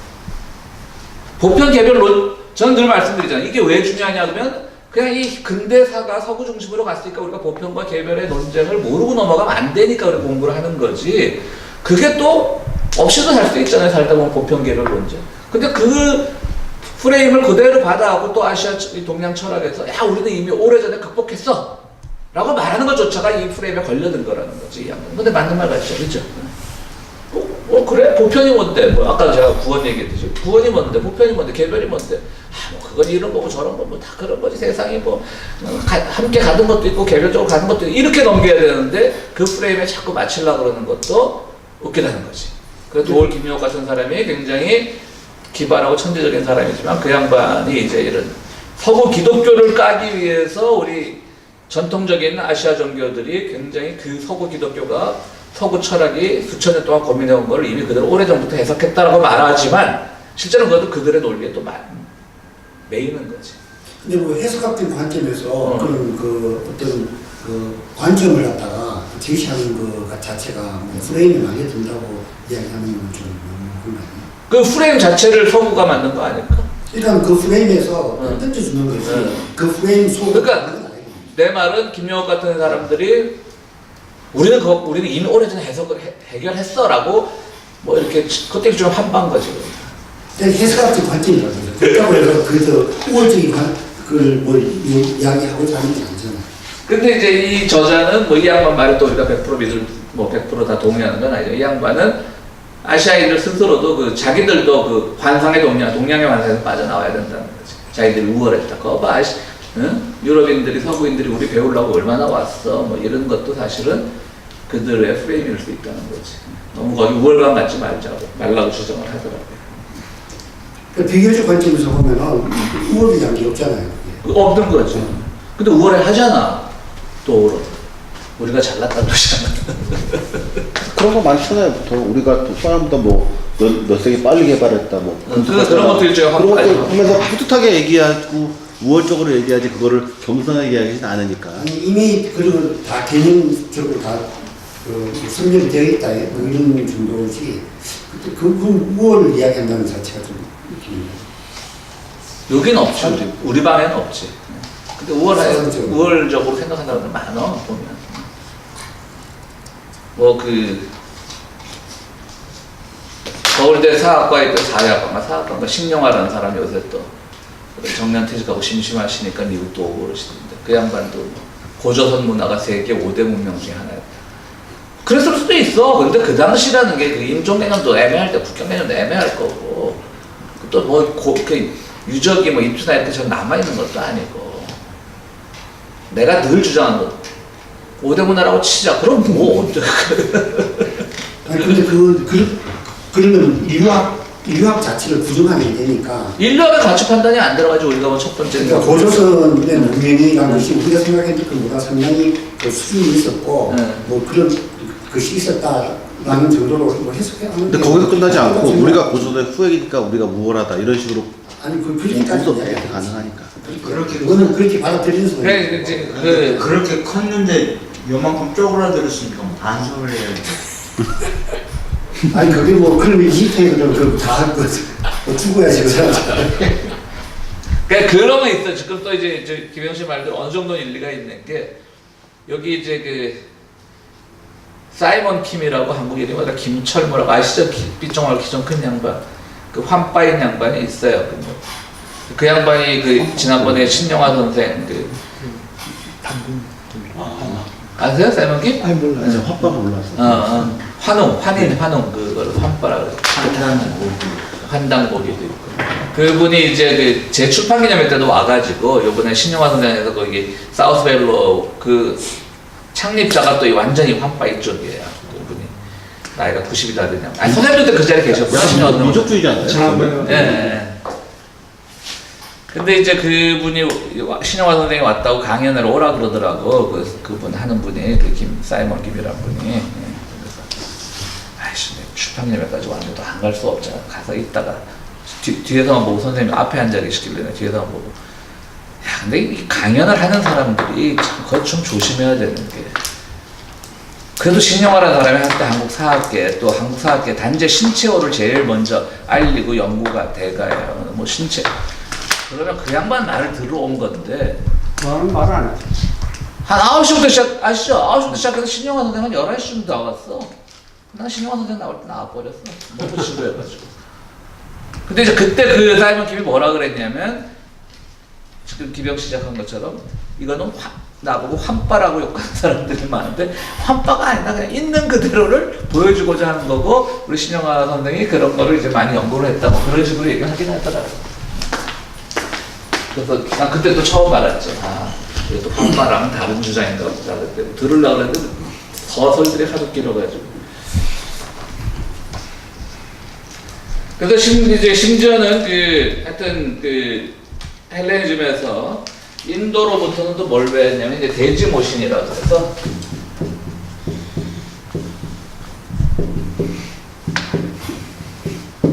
Speaker 1: 보편 개별론, 저는 늘 말씀드리잖아요. 이게 왜 중요하냐 그러면 그냥 이 근대사가 서구 중심으로 갔으니까 우리가 보편과 개별의 논쟁을 모르고 넘어가면 안 되니까 우리가 공부를 하는 거지. 그게 또 없이도 살 수 있잖아요. 살다 보면 보편 개별 논쟁. 근데 그 프레임을 그대로 받아갖고 또 아시아 동양 철학에서 야 우리는 이미 오래전에 극복했어 라고 말하는 것조차가 이 프레임에 걸려든 거라는 거지 이 양반. 근데 맞는 말 같죠, 그죠? 그래 보편이 뭔데? 뭐 아까 제가 구원 얘기했듯이 구원이 뭔데? 보편이 뭔데? 개별이 뭔데? 뭐 그건 이런 거고 저런 거고 다 그런 거지. 세상이 뭐 함께 가는 것도 있고 개별적으로 가는 것도 있고 이렇게 넘겨야 되는데 그 프레임에 자꾸 맞추려고 그러는 것도 웃기다는 거지. 그래서 도올 김용옥 같은 사람이 굉장히 기발하고 천재적인 사람이지만 그 양반이 이제 이런 서구 기독교를 까기 위해서 우리 전통적인 아시아 종교들이 굉장히 그 서구 기독교가 서구 철학이 수천 년 동안 고민해온 걸 이미 그대로 오래전부터 해석했다라고 말하지만 실제로는 그것도 그들의 논리에 또 매이는 거지.
Speaker 2: 근데 뭐 해석학적 관점에서 그런 그 어떤 그 관점을 갖다가 제시하는 그 자체가 뭐 프레임에 많이 든다고 이야기하는 건 좀 너무 그런 거 아니에요?
Speaker 1: 그 프레임 자체를 서구가 만든 거 아닐까?
Speaker 2: 일단 그 프레임에서 던져주는 거지. 그 프레임 속으로
Speaker 1: 그러니까 내 말은 김용옥 같은 사람들이 우리는 이미 오래전에 해석을 해결했어라고 뭐 이렇게 그때 좀 한방 거지.
Speaker 2: 해석학적 관점이라고 해서 그렇다고 해서 그래서 우월적인 그걸 뭐 이야기하고자 하는 게 아니잖아요.
Speaker 1: 근데 이제 이 저자는 뭐 이 양반 말에 또 우리가 100% 믿을 뭐 100% 동의하는 건 아니죠. 이 양반은 아시아인들 스스로도 그 자기들도 그 환상의 동양의 환상에서 빠져나와야 된다는 거지. 자기들이 우월했다. 그거 봐. 응? 유럽인들이 서구인들이 우리 배우려고 얼마나 왔어. 뭐 이런 것도 사실은 그들의 프레임일 수 있다는 거지. 너무 거기 우월감 갖지 말라고 주장을 하더라고요.
Speaker 2: 비교적 관점에서 보면은 우월이라는 게 없잖아요.
Speaker 1: 없는 거죠. 근데 우월해 하잖아. 또 우리가 잘났다 그러잖아.
Speaker 5: 그런 거 많잖아요. 우리가 서양보다 몇 세기 빨리 개발했다.
Speaker 1: 그런 것도 일종의
Speaker 5: 그런 것도
Speaker 1: 확
Speaker 5: 하면서 뿌듯하게 얘기하고 우월적으로 얘기하지 그거를 겸손하게 얘기하지는 않으니까.
Speaker 2: 아니 이미 그리고 다 개념적으로 다 선정이 되어 있다 뭐 이런 정도지. 그 우월을 이야기한다는 자체가 좀
Speaker 1: 여기는 없지. 우리 방에는 없지. 근데 우월적으로 생각하는 사람들 많아 보면. 뭐 서울대 사학과에 있던 사학과인가 신용화라는 사람이 요새 또 정년퇴직하고 심심하시니까 미국도 오고 그러시는데 그 양반도 고조선 문화가 세계 5대 문명 중에 하나였다. 그랬을 수도 있어. 근데 그 당시라는 게 그 인종 개념도 애매할 때 국경 개념도 애매할 거고 또 뭐 유적이 뭐 입주나 이렇게 잘 남아있는 것도 아니고 내가 늘 주장하는 거 5대 문화라고 치자. 그럼 뭐
Speaker 2: 아니 근데 그러면 인류학 자체를 부정하게 되니까
Speaker 1: 인류학의 가치 판단이 안 들어가죠. 우리가 뭐 첫 번째
Speaker 2: 그러니까 고조선의 문명이라는 것이 우리가 생각했던 것보다 상당히 그 수준이 있었고 뭐 그런 것이 있었다라는 정도로 뭐 해석하는.
Speaker 5: 근데 거기서 끝나지 않고 우리가 고조선의 후예니까 우리가 우월하다 이런 식으로
Speaker 2: 아니 그렇게까지
Speaker 5: 가능하니까.
Speaker 2: 그거는 그렇게 받아들이는 수가
Speaker 1: 그래 이제
Speaker 4: 그렇게 컸는데 요만큼 쪼그라들었으니까 뭐 반성을 해야지.
Speaker 2: 아니 그게 뭐 그러면 이태그는 그다 죽어야지 그 사람.
Speaker 1: 그러니까 그런 거 있어. 지금 또 이제 김영 씨 말대로 어느 정도 일리가 있는 게 여기 이제 그 사이먼 킴이라고 한국 이름마다 김철무라고 아시죠? 삐종알 키 좀 큰 양반. 그 환빠인 양반이 있어요. 그 양반이 그 지난번에 신영화 선생 아세요? 사이먼 킴?
Speaker 3: 아니 몰라요.
Speaker 5: 화빠가 몰랐어.
Speaker 1: 환웅 그걸 환빠라 그래. 환당고기도 있고. 그분이 이제 그 재출판 기념회 때도 와가지고 요번에 신영화 선생에서 거기 사우스벨로 그 창립자가 또 완전히 환빠 이쪽이에요. 그분이 나이가 90이 다 되냐. 아니 선생님도 그 자리에 계셨어요.
Speaker 5: 민족주의지 않아요?
Speaker 1: 예. 근데 이제 그분이 신영화 선생이 왔다고 강연을 오라 그러더라고. 그분 하는 분이 그 사이먼 김이라는 분이. 그래서 아이씨 출판기념회까지 왔는데 안 갈 수 없잖아. 가서 있다가 뒤에서만 보고 선생님이 앞에 앉아 시키려면 뒤에서만 보고. 야 근데 이 강연을 하는 사람들이 참 그거 좀 조심해야 되는 게. 그래도 신영화라는 사람이 한때 한국 사학계 또 한국 사학계 단재 신체호를 제일 먼저 알리고 연구가 대가예요. 뭐 신체. 그러면 그 양반 말을 들어온 건데
Speaker 2: 저는 말을 안 하죠.
Speaker 1: 한 9시부터 아시죠? 9시부터 시작해서 신영화 선생 한 11시쯤 나왔어. 난 신영화 선생 나올 때 나와버렸어. 너무 지루해가지고. 근데 이제 그때 그 사이먼 킴이 뭐라 그랬냐면 지금 기병 시작한 것처럼 이거는 나보고 환빠라고 욕하는 사람들이 많은데 환빠가 아니라 그냥 있는 그대로를 보여주고자 하는 거고 우리 신영아 선생이 그런 거를 이제 많이 연구를 했다고 그런 식으로 얘기를 하긴 하더라고요. 그래서 난 그때 또 처음 알았죠. 아, 이게 또 환빠랑은 다른 주장인가 보다. 그때 들으려고 했는데 서설들이 하도 길어가지고. 그래서 이제 심지어는 하여튼 헬레니즘에서 인도로부터는 또 뭘 배웠냐면 이제 대지모신이라고 해서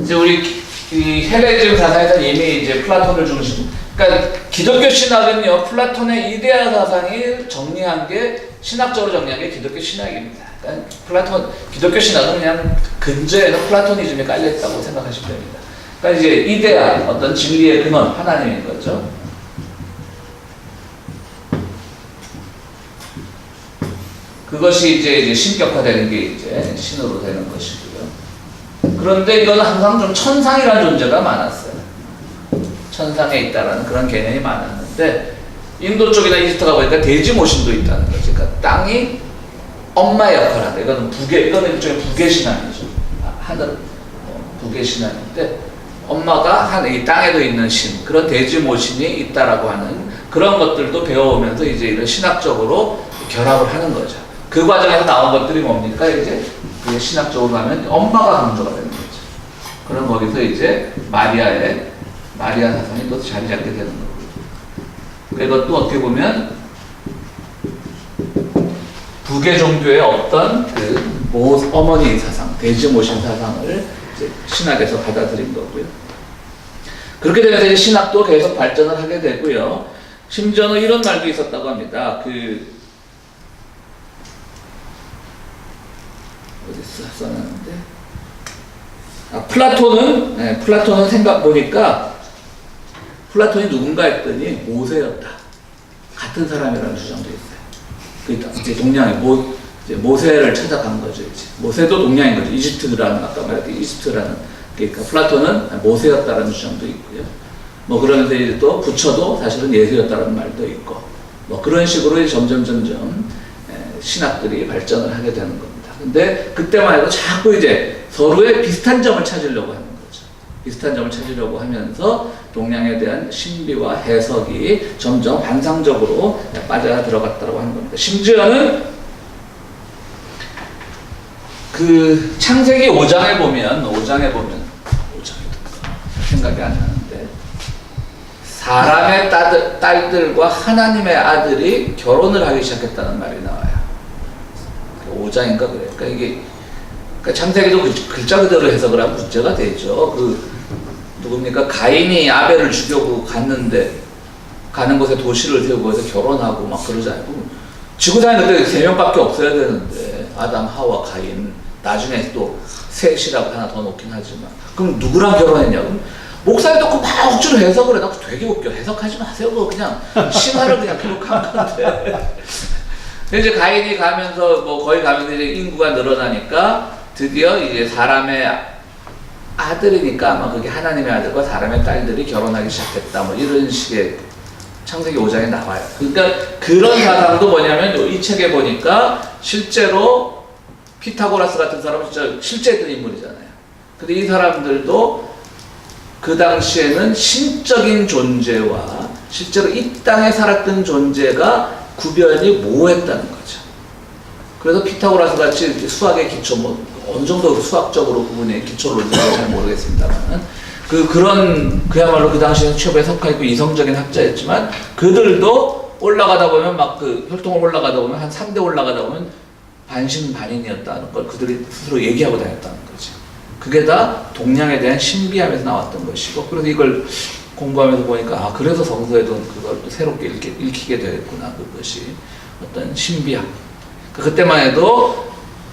Speaker 1: 이제 우리 이 헬레니즘 사상에서 이미 이제 플라톤을 중심, 그러니까 기독교 신학은요 플라톤의 이데아 사상이 정리한 게 신학적으로 정리한 게 기독교 신학입니다. 그러니까 기독교 신학은 그냥 근저에는 플라토니즘이 깔려 있다고 생각하시면 됩니다. 그러니까 이제 이데아, 어떤 진리의 근원, 하나님인 거죠. 그것이 이제 신격화되는 게 이제 신으로 되는 것이고요. 그런데 이거는 항상 좀 천상이라는 존재가 많았어요. 천상에 있다라는 그런 개념이 많았는데 인도 쪽이나 이집트 가보니까 대지모신도 있다는 거죠. 그러니까 땅이 엄마의 역할을 한다. 이거는 일종의 북의 신앙이죠. 하늘 북의 신앙인데 엄마가 이 땅에도 있는 신, 그런 대지모신이 있다라고 하는 그런 것들도 배워오면서 이제 이런 신학적으로 결합을 하는 거죠. 그 과정에서 나온 것들이 뭡니까? 이제 그게 신학적으로 하면 엄마가 강조가 되는 거죠. 그럼 거기서 이제 마리아 사상이 또 자리 잡게 되는 거고. 이것도 어떻게 보면 북의 종교의 어떤 어머니 사상, 대지모신 사상을 이제 신학에서 받아들인 거고요. 그렇게 되면서 이제 신학도 계속 발전을 하게 되고요. 심지어는 이런 말도 있었다고 합니다. 어디 써놨는데 플라톤은 생각 보니까 플라톤이 누군가 했더니 모세였다. 같은 사람이라는 주장도 있어요. 그러니까 이제 동양에 모세를 찾아간 거죠. 이제 모세도 동양인 거죠. 아까 말했던 이집트라는, 그러니까 플라톤은 모세였다라는 주장도 있고요. 뭐 그러면서 이제 또 부처도 사실은 예수였다라는 말도 있고, 뭐 그런 식으로 이제 점점 신학들이 발전을 하게 되는 겁니다. 근데 그때만 해도 자꾸 이제 서로의 비슷한 점을 찾으려고 하는 거죠. 비슷한 점을 찾으려고 하면서 동양에 대한 신비와 해석이 점점 반상적으로 빠져들어갔다고 하는 겁니다. 심지어는 창세기 5장에 보면 생각이 안 나는데 사람의 딸들과 하나님의 아들이 결혼을 하기 시작했다는 말이 나와요. 5장인가 그래요. 그러니까 이게 창세기도 글자 그대로 해석을 하면 문제가 되죠. 누굽니까? 가인이 아벨을 죽여고 가는 곳에 도시를 세우고 해서 결혼하고 막 그러잖아요. 지구상에 그때 3명밖에 없어야 되는데 아담, 하와, 가인, 나중에 또 셋이라고 하나 더 놓긴 하지만 그럼 누구랑 결혼했냐고? 목사님 듣고 막 억지로 해석을 해놓고 되게 웃겨. 해석하지 마세요. 그거 그냥 신화를 그냥 기록한 건데. 이제 가인이 가면서 거기 가면서 이제 인구가 늘어나니까 드디어 이제 사람의 아들이니까 아마 그게 하나님의 아들과 사람의 딸들이 결혼하기 시작했다. 뭐 이런 식의 창세기 5장에 나와요. 그러니까 그런 사상도 뭐냐면 이 책에 보니까 실제로 피타고라스 같은 사람은 진짜 실제 있던 인물이잖아요. 근데 이 사람들도 그 당시에는 신적인 존재와 실제로 이 땅에 살았던 존재가 구별이 모호했다는 거죠. 그래서 피타고라스 같이 수학의 기초, 어느 정도 수학적으로 부분의 기초를 잘 모르겠습니다만, 그야말로 그 당시에는 최고의 석학이고 이성적인 학자였지만, 그들도 올라가다 보면 혈통을 올라가다 보면, 한 3대 올라가다 보면 반신반인이었다는 걸 그들이 스스로 얘기하고 다녔다는 거죠. 그게 다 동양에 대한 신비함에서 나왔던 것이고, 그래서 이걸 공부하면서 보니까 그래서 성서에도 그걸 또 새롭게 읽히게 되었구나. 그것이 어떤 신비함. 그때만 해도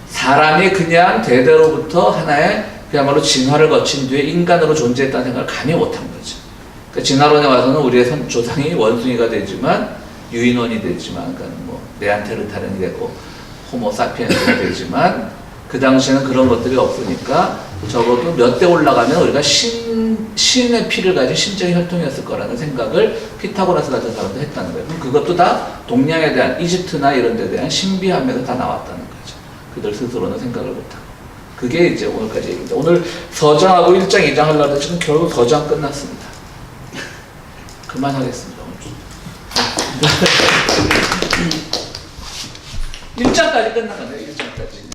Speaker 1: 사람이 그냥 대대로부터 하나의 그야말로 진화를 거친 뒤에 인간으로 존재했다는 생각을 감히 못한 거죠. 그러니까 진화론에 와서는 우리의 조상이 원숭이가 되지만 유인원이 되지만, 그러니까 네안데르탈인이 되고 호모사피엔스가 되지만 그 당시에는 그런 것들이 없으니까 적어도 몇 대 올라가면 우리가 신의 피를 가진 신적인 혈통이었을 거라는 생각을 피타고라스 같은 사람도 했다는 거예요. 그럼 그것도 다 동양에 대한 이집트나 이런 데 대한 신비함에서 다 나왔다는 거죠. 그들 스스로는 생각을 못하고. 그게 이제 오늘까지 얘기입니다. 오늘 서장하고 1장, 2장 하려고 지금 결국 서장 끝났습니다. 그만하겠습니다. 오늘. 1장까지 끝난 거네요. 1장까지.